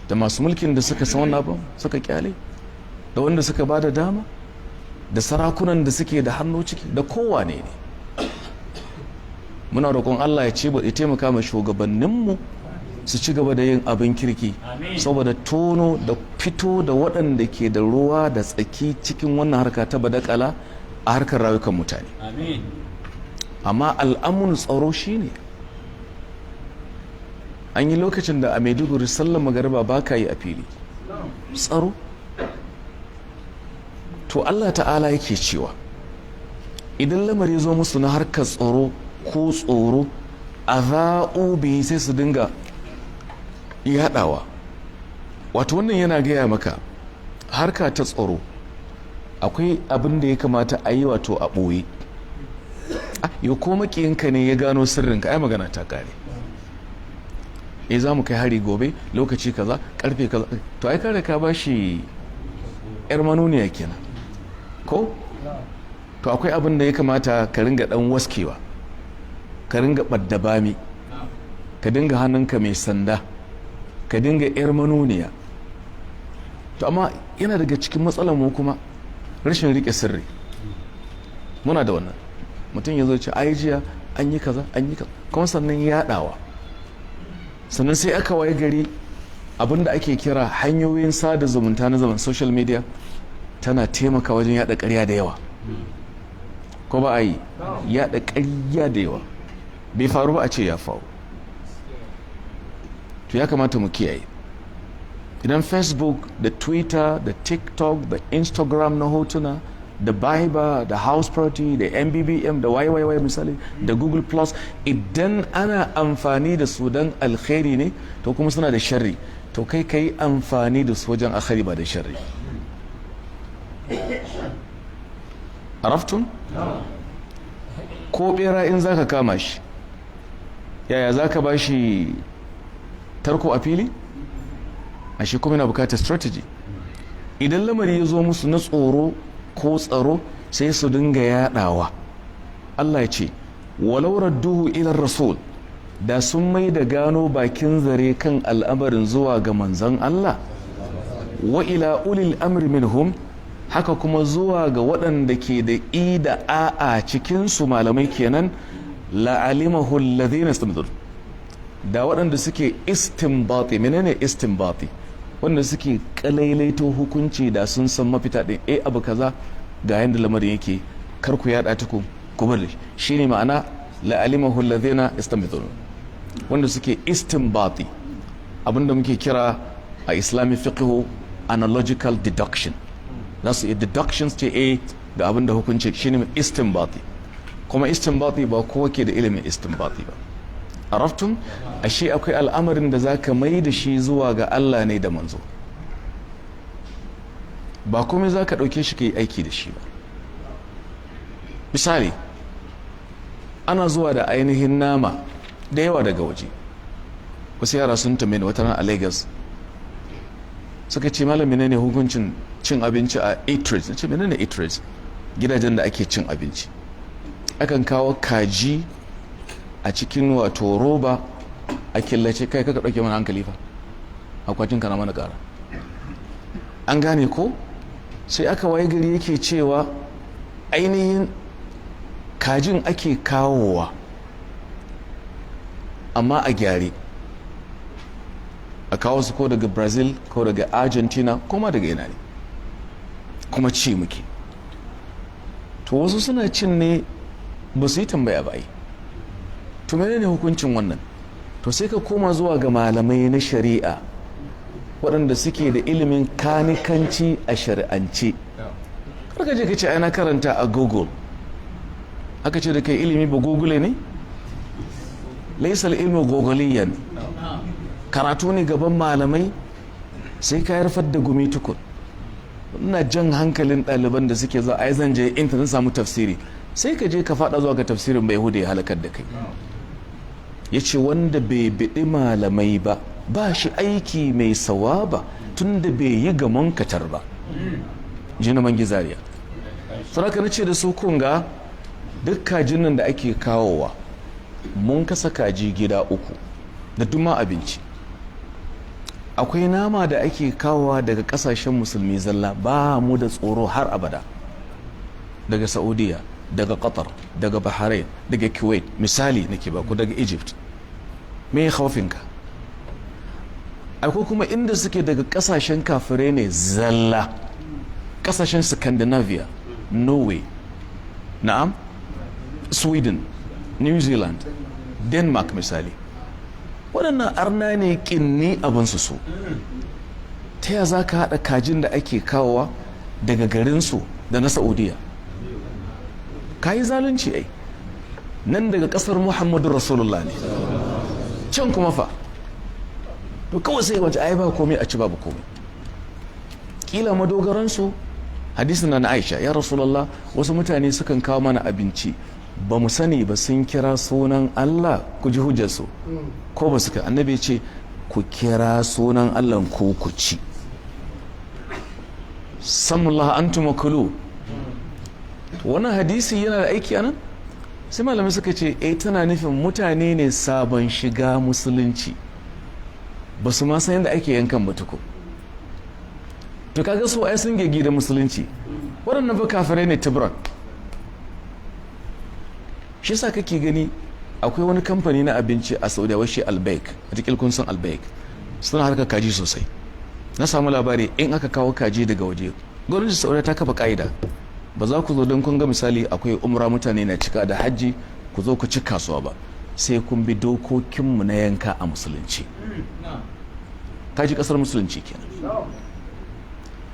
Da masu mulkin da suka san wannan abin suka kyale, da wanda suka ba da dama, da sarakunan da suke da hannu ciki, da kowane ne. Muna roƙon Allah ya taimaka ma shugabanninmu su ci gaba da yin abin kirki, saboda tono da fito da waɗanda ke da ruwa da tsaki cikin wannan harka ta badakala a harkar rayukan mutane. Amma al'amun tsaro shine, an yi lokacin da a Maiduguri sallar magariba ba ka yi a fili. Tsaro. To Allah ta'ala yake cewa idan lamari zo musu na harkar tsaro ko tsoro, a za'u bihi sai su dinga yaɗawa wato wannan yana gaya maka harka ta tsaro akwai abin da ya kamata a yi wato a ɓoye. Yau ko makiyinka ne ya gano sirrinka ai magana ta kare. Za mu kai hari gobe lokaci kaza karfe kaza, to ai kare ka bashi yar manuniya kenan ko. To akwai abin da ya kamata ka ringa dan waskewa, ka ringa ɓadda bami, ka dinga hannunka mai sanda, ka dinga yar manuniya. To amma yana daga cikin matsalar mu kuma rashin rike sirri. Muna da wannan, mutum ya zo ce ai jiya an yi kaza kuma sannan yaɗawa. Sannan sai aka waye gari abinda ake kira hanyoyin sada zumunta na zaman social media tana taimaka wajen yada ƙarya da yawa, ko ba a yi yada ƙarya da yawa bai faru ba a ce ya faru. To ya kamata mu kiyaye. Idan Facebook da Twitter da TikTok da Instagram na hotuna da Viber da House Party da MBBM da YYY misali da Google Plus, idan ana amfani da su don alkhairi ne to kuma suna da sharri, to kai ka yi amfani da su wajen alkhairi ba da sharri. Araftun? Ko bera in zaka kama shi, yaya zaka ba shi tarko a fili? A shi kuma yana bukatar strategy. Idan lamari ya zo musu na tsoro ko tsaro sai su dinga yadawa. Allah ya ce walau radduhu ila rasul, da sun mai da gano bakin zare kan al'amarin zuwa ga manzon Allah, wa ila ulil amri minhum, haka kuma zuwa ga waɗanda ke da da a'a cikin su malamai kenan, la'alimahu alladhina istamdun, da waɗanda suke istinbati. Menene istinbati? wanda suke kalailaito hukunci da sun san mafita din abu kaza ga yanda lamarin yake, kar ku yada ta ku bari. Shine ma'ana la'alimahu alladhina istamdun, wanda suke istinbati, abinda muke kira a Islamic fiqh analogical deduction. Nasu deductions ce ga abinda hukunci shine istinbati. Kuma istinbati ba kowa ke da ilimin istinbati ba. Araftun? Ashe akwai al'amarin da zaka mai da shi zuwa ga Allah ne da manzo, ba komai zaka dauke shi kai aiki da shi ba. Misali, ana zuwa da ainihin nama da yawa daga waje. Wasu yara sun tambaye ni wata ran a Lagos, suka ce malam menene hukuncin cin abinci a eateries? Nace menene eateries? Gidajen da ake cin abinci. Akan kawo kaji a cikin wato roba a killace. Kai kaka dauke mana hankali fa, akwatin kana mana kara. An gane ko? Sai aka waye gari yake cewa ainihin kajin ake kawowa amma a gyare, a kawo su ko daga Brazil ko daga Argentina kuma daga ina ne, kuma ci muke. To wasu suna cin ne ba su yi tambaya ba yi. To menene hukuncin wannan? To sai ka koma zuwa ga malamai na shari'a waɗanda suke da ilimin kanikanci a shari'ance. Karka je ka ce ana karanta a Google, aka ce da kai ilimi ba Google ne? Laisal ilmu gogoliyan. Karatu ne gaban malamai, sai ka yarfar da gumi tukun. Ina jan hankalin ɗaliban da suke za a yi zan je intanet samu tafsiri, sai ka je ka faɗa zuwa ga tafsirin bai hude ya halakar da kai. Ya ce wanda bai biɗi malamai ba, ba shi aiki mai sawaba tun da bai yi gamon katar ba. Ji na mangi Zaria. Saraka na ce da su kunga duk kajin nan da ake kawowa, mun kasa kaji gida uku da duma abinci. Akwai nama da ake kawowa daga kasashen musulmi zalla, ba mu da tsoro har abada, daga Saudiya, daga Qatar, daga Bahrain, daga Kuwait, misali nake baku, daga Egypt. Me khaufinka? Akwai kuma inda suke daga kasashen kafirai ne zalla, kasashen Scandinavia, Norway, na'am, Sweden, New Zealand, Denmark misali. Waɗannan arna ne ƙinni abinsu so. Ta ya za ka haɗa kajin da ake kawowa daga garinsu da na Saudiya? Ka yi zalunci ai. Nan daga ƙasar Muhammadu Rasulullah ne. Can kuma fa, to kawai sai wace ai ba komai a ci babu komai. Kila madogaransu hadisin na Aisha, ya Rasulullah wasu mutane sukan kawo mana abinci ba mu sani ba sun kira sunan Allah, ku ji hujjarsu ko ba su ka, annabi ce ku kira sunan Allah ko ku ci. Samullah antum kulu. Wannan hadisi yana da aiki anan? Sai malamai suka ce tana nufin mutane ne sabon shiga musulunci, ba su ma san yadda ake yankan batuku. To kaga su ai sun gegi da musulunci, waɗannan fa kafirai ne tibran. Shi sa kake gani akwai wani kamfani na abinci a Saudiya washe Albaik, a cikin kun san Albaik, suna harkar kaji sosai. Na samu labari in aka kawo kaji daga waje, gwamnatin Saudiya ta kafa ka'ida, ba za ku zo don kun ga misali akwai umra mutane na cika da hajji ku zo ku ci kasuwa ba, sai kun bi dokokinmu na yanka a musulunci. Kaji kasar musulunci kenan,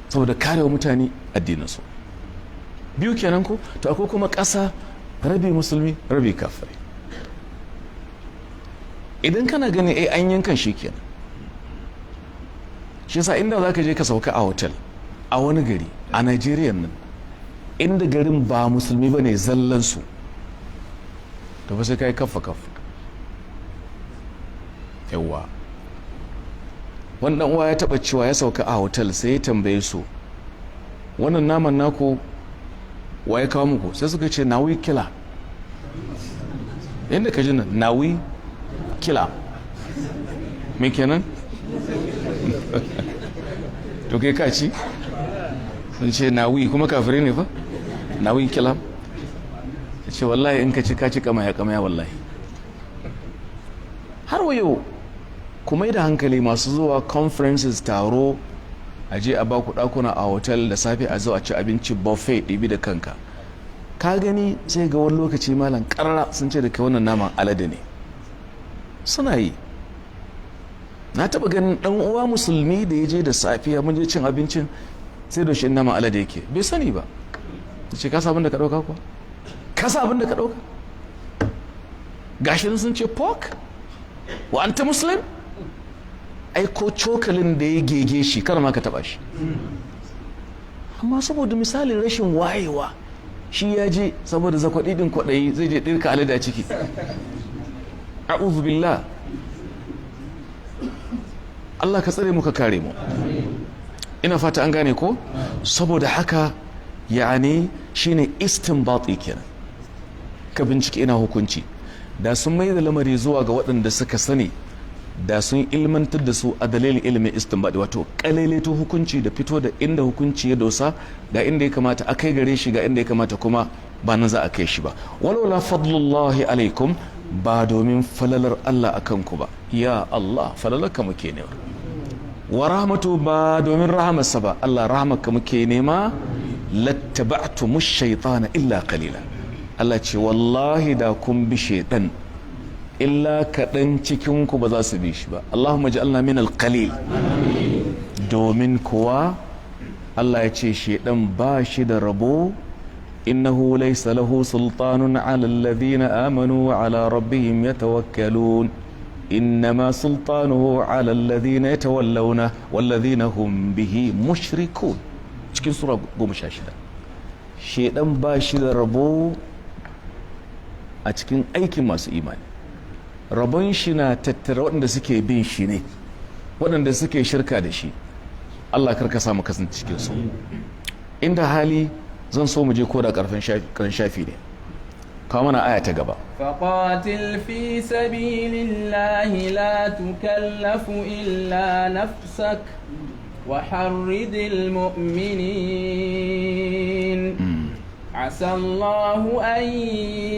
saboda karewa mutane addininsu. Biyu kenan ko, to akwai kuma ƙasa rabi musulmi rabi kafirai. Idan kana gani an yankan shi kenan, shi yasa inda za ka je ka sauka a hotel a wani gari a Najeriya nan, inda garin ba musulmi ba ne zallansu, to ba sai ka yi kafa yawa. wannan uwa ya taba cewa ya sauka a hotel sai ya tambaye su, wannan naman naku wa ya kawo muku? Sai suka ce nawi kila. Yadda ka ji nan nawi kila me kenan? To kai ka ci? Sun ce nawi kuma kafirai ne fa? Nawi kila. Ya ce wallahi in ka ci kamaya wallahi. Har wayo kuma yi da hankali masu zuwa conferences, taro, a je a baku ɗakuna a hotel da safe a zo a ci abinci buffet ɗibi da kanka. Ka gani sai ga wani lokaci malam ƙarara sun ce da kai wannan naman alade ne. Suna yi. Na taɓa ganin ɗan uwa musulmi da ya je da safiya mun je cin abincin sai da shi naman alade yake bai sani ba. Ce ka sabon da ka ɗauka kuwa? Ka sabon da ka ɗauka? Gashi sun ce pork? Wa anta muslim? Ai ko cokalin da ya gege shi kar ma ka taba shi. Amma saboda misalin rashin wayewa, shi ya je saboda zakwaɗi ɗin kwaɗayi zai je ɗirka alada a ciki. A'udhu billah. Allah ka tsare mu ka kare mu. Ina fata an gane ko? Saboda haka yani shine istinbati kenan. Ka bincike ina hukunci. Da sun mai da lamari zuwa ga waɗanda suka sani, da sun ilmantar da su a dalilin ilimin istinbadi, wato kalaileto hukunci da fito da inda hukunci ya dosa, ga inda ya kamata a kai gare shi, ga inda ya kamata kuma ba nan za a kai shi ba. walaula fadlullahi alaikum, ba domin falalar Allah a kanku ba. Ya Allah, falalarka muke nema. Wa rahmatu, ba domin rahamarsa ba. Allah, rahamarka muke nema. lattaba'tumu shaytana illa qalila. Allah ce wallahi da kun bi shaytan illa kaɗan cikinku ba za su bi shi ba. Allahumma ja'alna min al-qalil. Domin kuwa Allah ya ce shaytan ba shi da rabo. innahu laysa lahu sultanun 'ala alladhina amanu wa 'ala rabbihim yatawakkalun. innama sultanuhu 'ala alladhina yatawallawna walladhina hum bihi mushrikun. Cikin sura 16. Shaytan ba shi da rabo a cikin aikin masu imani. Rabon shi na tattara waɗanda suke bin shi ne, waɗanda suke shirka da shi. Allah karka samu kasance cikin su. Inda hali zan so mu je ko da ƙarfin shafi ne. Kawo mana aya ta gaba. فقاتل في سبيل الله لا تكلف إلا نفسك وحرد المؤمنين. عسى الله أن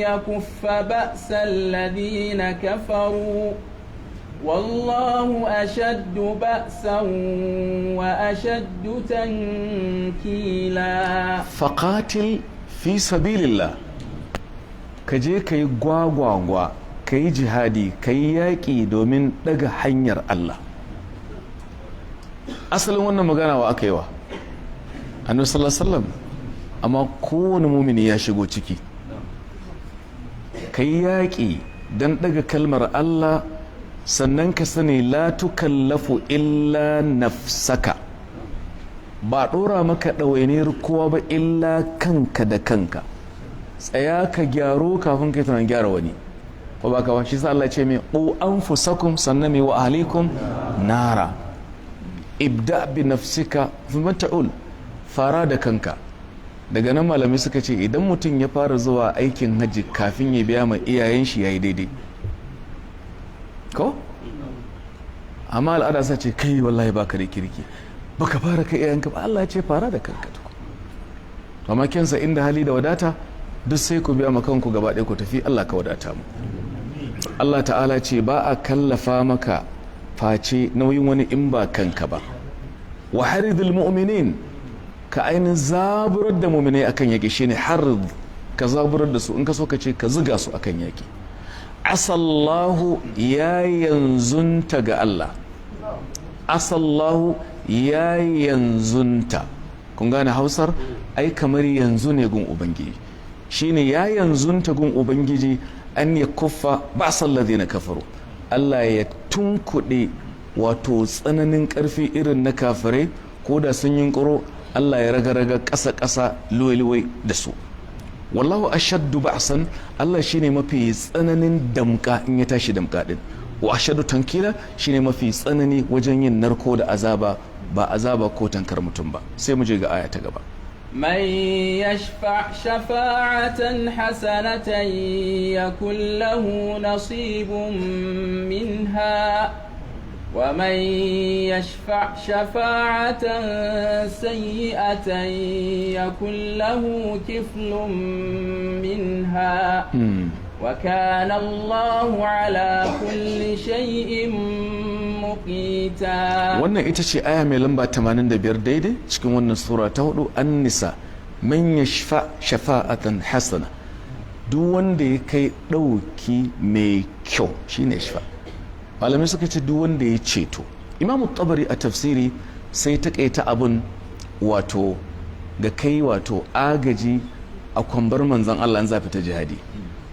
يكف بأس الذين كفروا والله أشد بأسا وأشد تنكيلا. فقاتل في سبيل الله. kaje kai gwagwagwa, kai jihadi, kai yaƙi domin daga hanyar Allah. Asalin wannan magana wa aka yi wa? Annabi sallallahu alaihi wasallam. Amma kowane mumini ya shigo ciki. Kai yaƙi don daga kalmar Allah sannan ka sani la tukallafu illa nafsaka, ba ɗora maka ɗawainiyar kowa ba illa kanka da kanka. Tsaya ka gyaro kafin kai tunan gyara wani, ko ba ka ba? Shi sa Allah ce mai qu anfusakum sannan mai wa ahlikum nara. Ibda bi nafsika thumma ta'ul, fara da kanka. Daga nan malamai suka ce idan mutum ya fara zuwa aikin hajji kafin ya biya ma iyayen shi yayi daidai, ko? Amma al'ada sa ce kai wallahi baka da kirki, baka fara kai iyayenka ba. Allah ya ce fara da kanka tukun. To amma kensa inda hali da wadata duk sai ku biya ma kanku gaba ɗaya ku tafi. Allah ka wadata mu. Allah ta'ala ce ba a kallafa maka face nauyin wani in ba kanka ba. Wa haridul mu'minin, ka ainihin zaburar da mu'minai akan yaki, shine harid, ka zaburar da su, in ka so ka ce ka ziga su akan yaki. Asallahu ya yanzunta ga Allah, asallahu ya yanzunta, kun gane hausar ai kamar yanzu ne gun ubangiji, shine ya yanzunta gun ubangiji an ya kuffa ba'sal ladina kafaru, Allah ya tunkuɗe wato tsananin ƙarfi irin na kafirai, ko da sun yi ƙuro Allah ya raga-raga ƙasa-ƙasa luwai da su. Wallahu ashaddu ba'san, Allah shine mafi tsananin damka in ya tashi damka din. Wa ashaddu tankila shine mafi tsanani wajen yin narko da azaba, ba azaba ko tankar mutum ba. Sai mu je ga aya ta gaba. من يشفع شفاعة حسنة يكن له نصيب منها ومن يشفع شفاعة سيئة يكن له كفل منها وكان الله على كل شيء مقيتا. wannan ita ce aya mai lamba 85 daidai cikin wannan sura ta 4 an-nisa. man yashfa shafa'atan hasana, duk wanda ya kai dauki mai kyau shine shfa. malamai suka ce duk wanda ya ceto. Imamu Tabari a tafsiri sai ta kaita abun wato ga kai wato agaji a kwambar manzon Allah an zafi ta jihadi.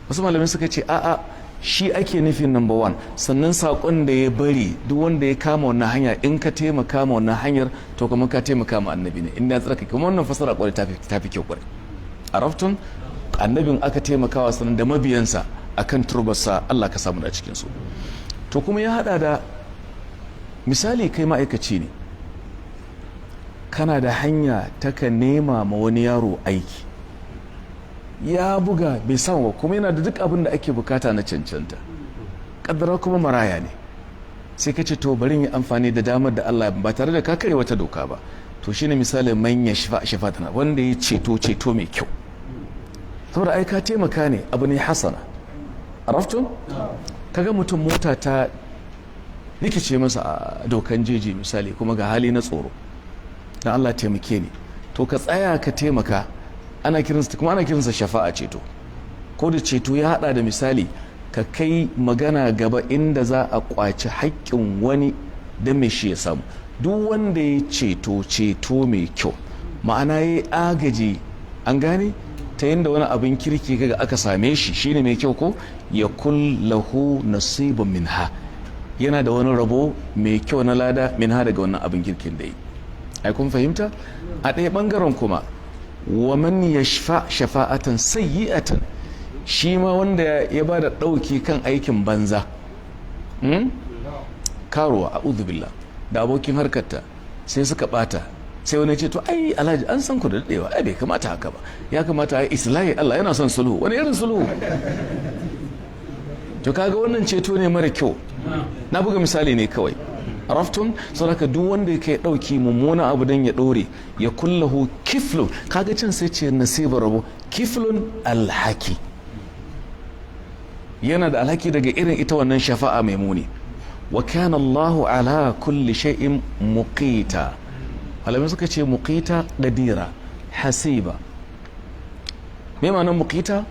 Wasu malamai suka ce a'a, shi ake nufin number 1, sannan saƙon da ya bari duk wanda ya kama wannan hanya, in ka taimaka ma wannan hanyar to kuma ka taimaka ma annabi ne, inda ya tsarka. Kuma wannan fasara kwarai ta fi kyau kwarai. A raftun annabin aka taimakawa sannan da mabiyansa akan turbarsa, Allah ka samu da cikin su. To kuma ya hada da misali, kai ma'aikaci ne, kana da hanya ta ka nema ma wani yaro aiki, ya buga bai samu ba, kuma yana da duk abin da ake bukata na cancanta, kaddara kuma maraya ne, sai ka ce to bari yi amfani da damar da Allah ba tare da ka kare wata doka ba. To shine misali manya shafatana, wanda ya ceto mai kyau, saboda ai ka taimaka ne, abu ne hasana. Araftun kaga mutum mota ta rikice masa a dokan jeji misali, kuma ga hali na tsoro, dan Allah taimake ni, to ka tsaya ka taimaka. Ana kiransa shafa'a, ceto. Ko da ceto ya hada da misali ka kai magana gaba inda za a kwaci haƙƙin wani da mai shi ya samu. Duk wanda ya ceto mai kyau, ma'ana ya agaji, an gane ta yadda wani abin kirki kaga aka same shi shine mai kyau, ko ya kullahu nasibun minha, yana da wani rabo mai kyau na lada minha daga wannan abin kirkin da yi. Ai kun fahimta? A ɗaya ɓangaren kuma wa man yashfa shafa'atan sayyi'atan, shi ma wanda ya ba da ɗauki kan aikin banza, karuwa a'udhu billah da abokin harkarta sai suka bata, sai wani ce to ai alhaji an san ku da dadewa, ai bai kamata haka ba, ya kamata ai islahi, Allah yana son sulhu. Wani irin sulhu? to kaga wannan ceto ne mara kyau. Na buga misali ne kawai. Araftun, saboda duk wanda ya kai dauki mummuna abu dan ya dore, ya kullahu kiflun, kaga can sai ce nasibar rabo, kiflun alhaki, yana da alhaki daga irin ita wannan shafa'a mai muni. Wa kana Allahu ala kulli shay'in muqita. Malamai suka ce muqita qadira, hasiba. Me ma'anar muqita?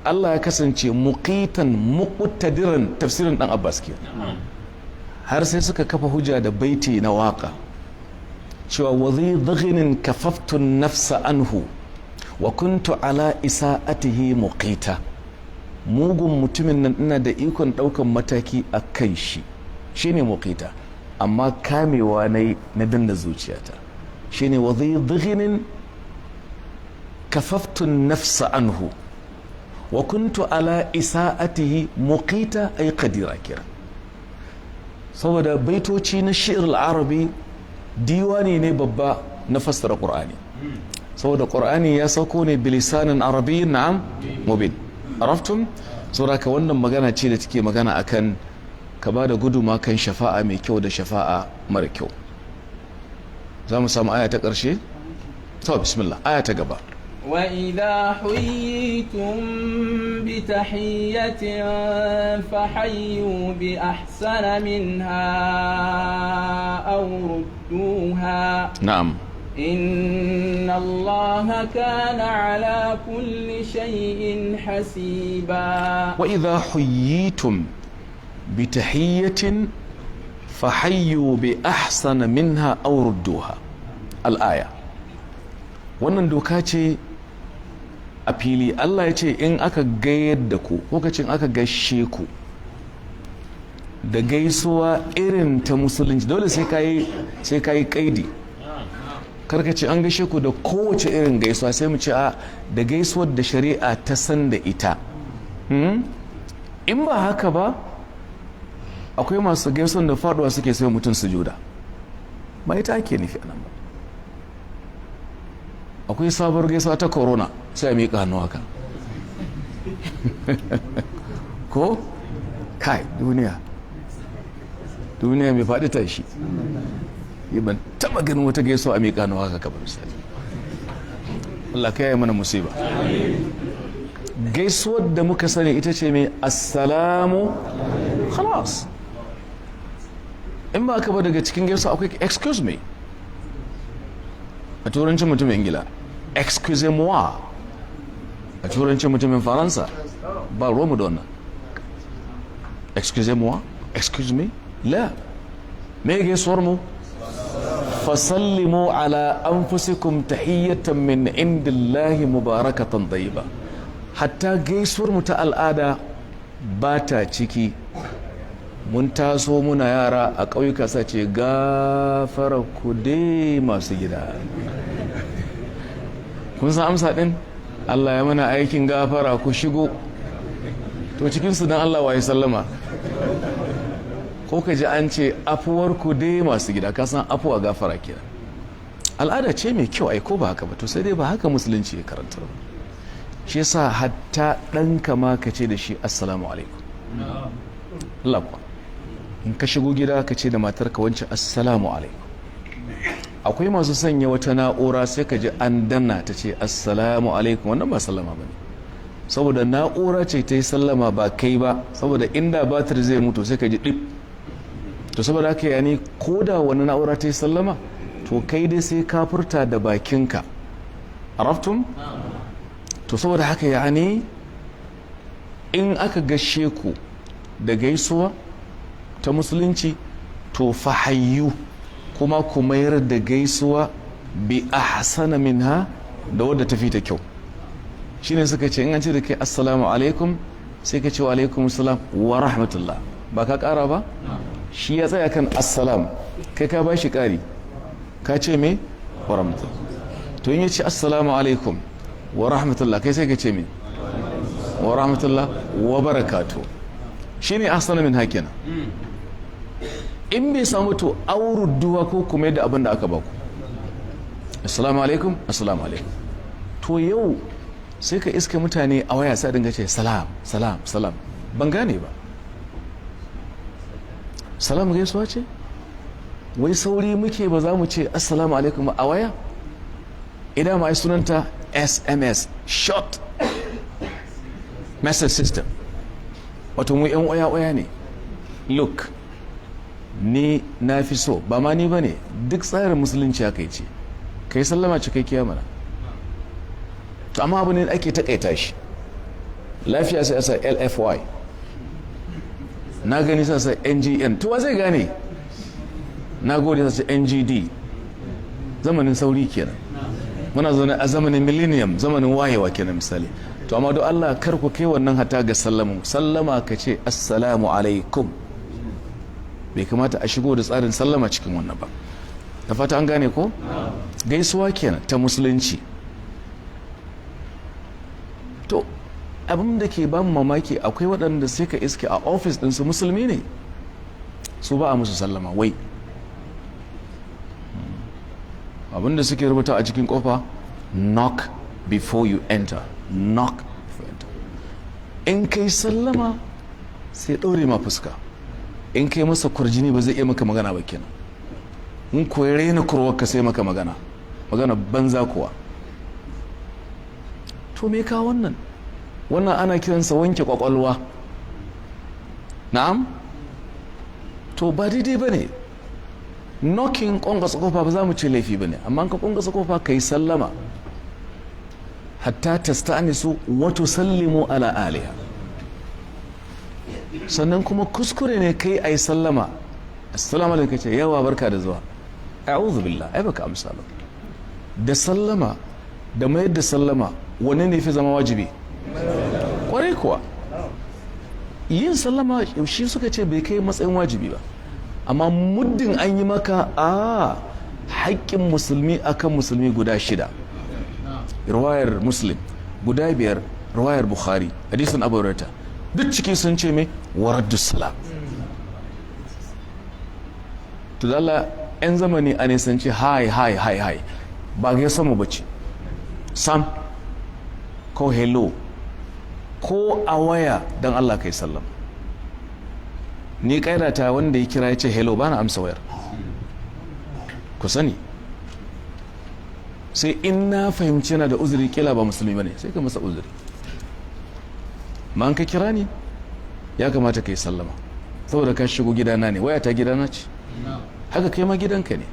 Allah ya kasance muqitan muqtadiran, tafsirin dan Abbas ke. Har sai suka kafa hujja da baiti na waka cewa wazi dhaghinin kafaftu nafsa anhu wa kuntu ala isa'atihi muqita. Mugun mutumin nan ina da ikon daukan mataki a kan shi, shine muqita, amma kamewa na danna zuciyata shine wa dhi dhighnin kafaftu nafsa anhu wa kuntu ala isa'atihi muqita ay qadira kira. saboda baitoci na shi'r al-arabi diwani ne babba na fassara qur'ani, saboda qur'ani ya sauko ne bilisanin arabiyyin na'am mubin. araftum? saboda ka wannan magana ce da take magana akan ka ba da guduma kan shafa'a mai kyau da shafa'a mara kyau. za mu samu aya ta ƙarshe? to bismillah, aya ta gaba. وإذا حييتم بتحية فحيوا بأحسن منها أو ردوها. نعم. إن الله كان على كل شيء حسيبا. وإذا حييتم بتحية فحيوا بأحسن منها أو ردوها. الآية. wannan doka ce a fili. Allah ya ce in aka gayar da ku, lokacin aka gaishe ku da gaisuwa irin ta musulunci, dole sai ka yi kaidi. karkace an gaishe ku da kowace irin gaisuwa, sai mu ce a da gaisuwar da shari'a ta san da ita. in ba haka ba akwai masu gaisuwar da faduwa suke sai mutum sujuda, ba ita ake nufi anan ba. akwai sabuwar gaisuwa ta corona sai a miƙa hannu haka ko kai duniya mai faɗi tashi. ban taɓa ganin wata gaisuwa a miƙa hannu haka kamar misali. Allah ka yi mana musiba. gaisuwar da muka sani ita ce mai assalamu khalas. in ba ka ba daga cikin gaisuwa akwai excuse me a turancin mutumin ingila, excusez-moi a turancin mutumin faransa, ba romu da wannan. excusez-moi, excuse me, la me gaisuwar mu fasallimu ala anfusikum tahiyyatan min indillahi mubarakatan tayyiba. hatta gaisuwar mu ta al'ada ba ta ciki. mun taso muna yara a ƙauyuka sace gafara ku dai masu gida. kun san amsa din? Allah ya mana aikin gafara ku shigo. to cikinsu don Allah wa ya sallama? ko ka ji an ce afuwar ku dai masu gida, ka san afuwa gafara kira. al'ada ce mai kyau ai ko ba haka ba? to sai dai ba haka musulunci ya karanta ba. shi yasa hatta ɗanka ma ka ce da shi assalamu alaikum. Allah kuwa in ka shigo gida ka ce da matarka wancan assalamu alaikum. akwai masu sanya wata na'ura sai ka ji an danna ta ce assalamu alaikum, wannan ba sallama ba ne, saboda na'ura ce ta yi sallama ba kai ba, saboda inda batir zai mutu sai ka ji ɗip. to saboda haka yani ko da wani na'ura ta yi sallama to kai dai sai ka furta da bakinka. araftum? to saboda haka yani in aka gashe ku da gaisuwa ta musulunci to fahayyu, kuma ku mayar da gaisuwa bi ahsana minha, da wadda ta fi ta kyau. shine suka ce in an ce da kai assalamu alaikum sai ka ce wa alaikum assalam wa rahmatullah, ba ka kara ba? shi ya tsaya kan assalam, kai ka ba shi kari ka ce me wa rahmatullah. to in ya ce assalamu alaikum wa rahmatullah, kai sai ka ce me wa rahmatullah wa barakatuh. shine ahsana min hakina. in bai samu to aurudduwa ko kuma yadda abin da aka baku. assalamu alaikum, assalamu alaikum. to yau sai ka iska mutane a waya sai dinga ce salam salam salam, ban gane ba. salam gaisuwa ce? wai sauri muke ba za mu ce assalamu alaikum a waya? idan ma sunanta SMS, short message system. wato mu yan waya ne. look, ni na fi so, ba ma ni ba ne, duk tsarin musulunci aka yi ce ka yi sallama cikakkiya mana. to amma abu ne da ake takaita shi. lafiya sai asa LFY, na gani sai NGN, to wa zai gane? na gode sai NGD. zamanin sauri kenan, muna zaune a zamanin millennium, zamanin wayewa kenan misali. to amma don Allah kar ku kai wannan hata ga sallama ka ce assalamu alaikum. bai kamata a shigo da tsarin sallama cikin wannan ba. Da fata an gane ko? Gaisuwa kenan ta musulunci. To abin da ke ba mu mamaki akwai waɗanda sai ka iske a ofis ɗinsu musulmi ne su ba a musu sallama wai abin da suke rubuta a cikin kofa, knock before you enter, knock before you enter. In kai sallama sai ɗaure ma fuska, in kai masa kurjini ba zai iya maka magana ba kenan, in koyi raina kurwarka sai maka magana banza kuwa. To me ka wannan ana kiransa wanke kwakwalwa. Na'am, to ba daidai ba ne. Knocking ƙwanƙwasa kofa ba za mu ce laifi ba ne, amma ka ƙwanƙwasa kofa ka yi sallama hatta ta sta'anisu wato sallimu ala aliha. Sannan kuma kuskure ne kai a yi sallama, assalamu alaikum, ce yawa barka da zuwa, a'udhu billah, ai baka amsa ba. Da sallama da mayar da sallama wanne ne fi zama wajibi? Kwarai kuwa yin sallama shi suka ce bai kai matsayin wajibi ba, amma muddin an yi maka haƙƙin musulmi akan musulmi guda 6, riwayar Muslim, guda 5 riwayar Bukhari, hadisin Abu Hurairah, duk ciki sun ce mai waraddu salam. To da Allah 'yan zamani a nisanci hai ba ga sama bace sam ko hello ko a waya don Allah kai sallam. Ni kaidata wanda ya kira ya ce hello bana amsa wayar, ku sani. Sai in na fahimci yana da uzuri, kila ba musulmi bane, sai ka masa uzuri. Ma an ka kira ni ya kamata kai sallama, saboda ka shigo gidana ne, waya ta gidana ce, haka kai ma gidanka ne.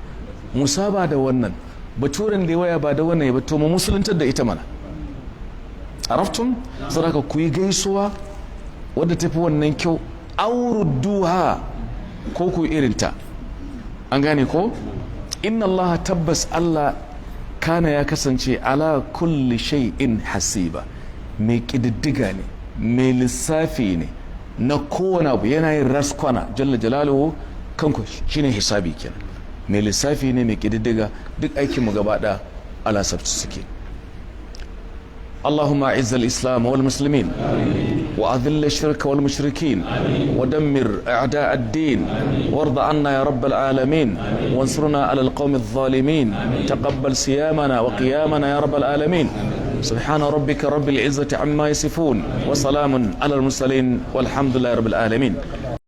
Musaba da wannan, baturen da ya waya ba da wannan ya ba, to mu musuluntar da ita mana. Araftun? Saboda ku yi gaisuwa wadda tafi wannan kyau, aurudduha ko ku irinta. An gane ko? Inna Allah, tabbas Allah, kana ya kasance ala kulli shay'in hasiba, mai kididdiga ne, mai lissafi ne na kowane abu, yana yin raskwana jalla jalaluhu. Kanku shine hisabi kenan, mai lissafi ne, mai kididdiga, duk aikin mu gaba da ala sabtu suke. اللهم أعز الإسلام والمسلمين وأذل الشرك والمشركين ودمر أعداء الدين وارض عنا يا رب العالمين وانصرنا على القوم الظالمين تقبل صيامنا وقيامنا يا رب العالمين سبحان ربك رب العزة عما يصفون وسلام على المرسلين والحمد لله رب العالمين